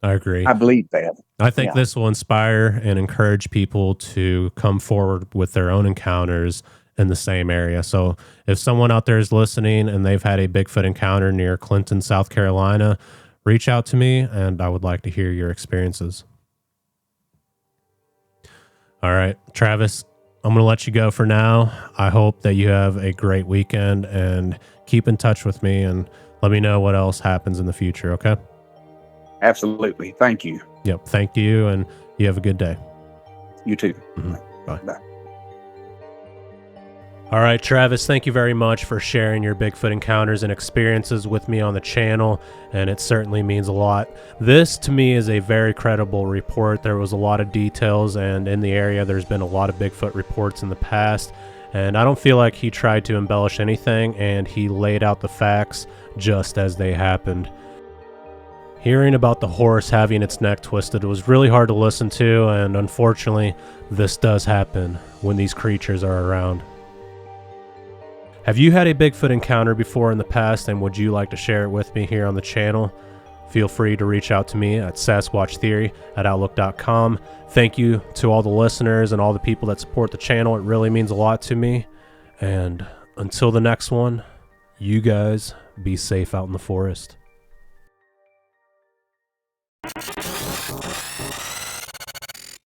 I agree. I believe that. I think this will inspire and encourage people to come forward with their own encounters in the same area. So if someone out there is listening and they've had a Bigfoot encounter near Clinton, South Carolina, reach out to me and I would like to hear your experiences. All right, Travis, I'm going to let you go for now. I hope that you have a great weekend and keep in touch with me and let me know what else happens in the future, okay? Absolutely. Thank you. Yep. Thank you. And you have a good day. You too. Mm-hmm. Bye. Bye. All right, Travis, thank you very much for sharing your Bigfoot encounters and experiences with me on the channel, and it certainly means a lot. This, to me, is a very credible report. There was a lot of details, and in the area, there's been a lot of Bigfoot reports in the past, and I don't feel like he tried to embellish anything, and he laid out the facts just as they happened. Hearing about the horse having its neck twisted was really hard to listen to, and unfortunately, this does happen when these creatures are around. Have you had a Bigfoot encounter before in the past, and would you like to share it with me here on the channel? Feel free to reach out to me at sasquatchtheory@outlook.com. Thank you to all the listeners and all the people that support the channel. It really means a lot to me. And until the next one, you guys be safe out in the forest.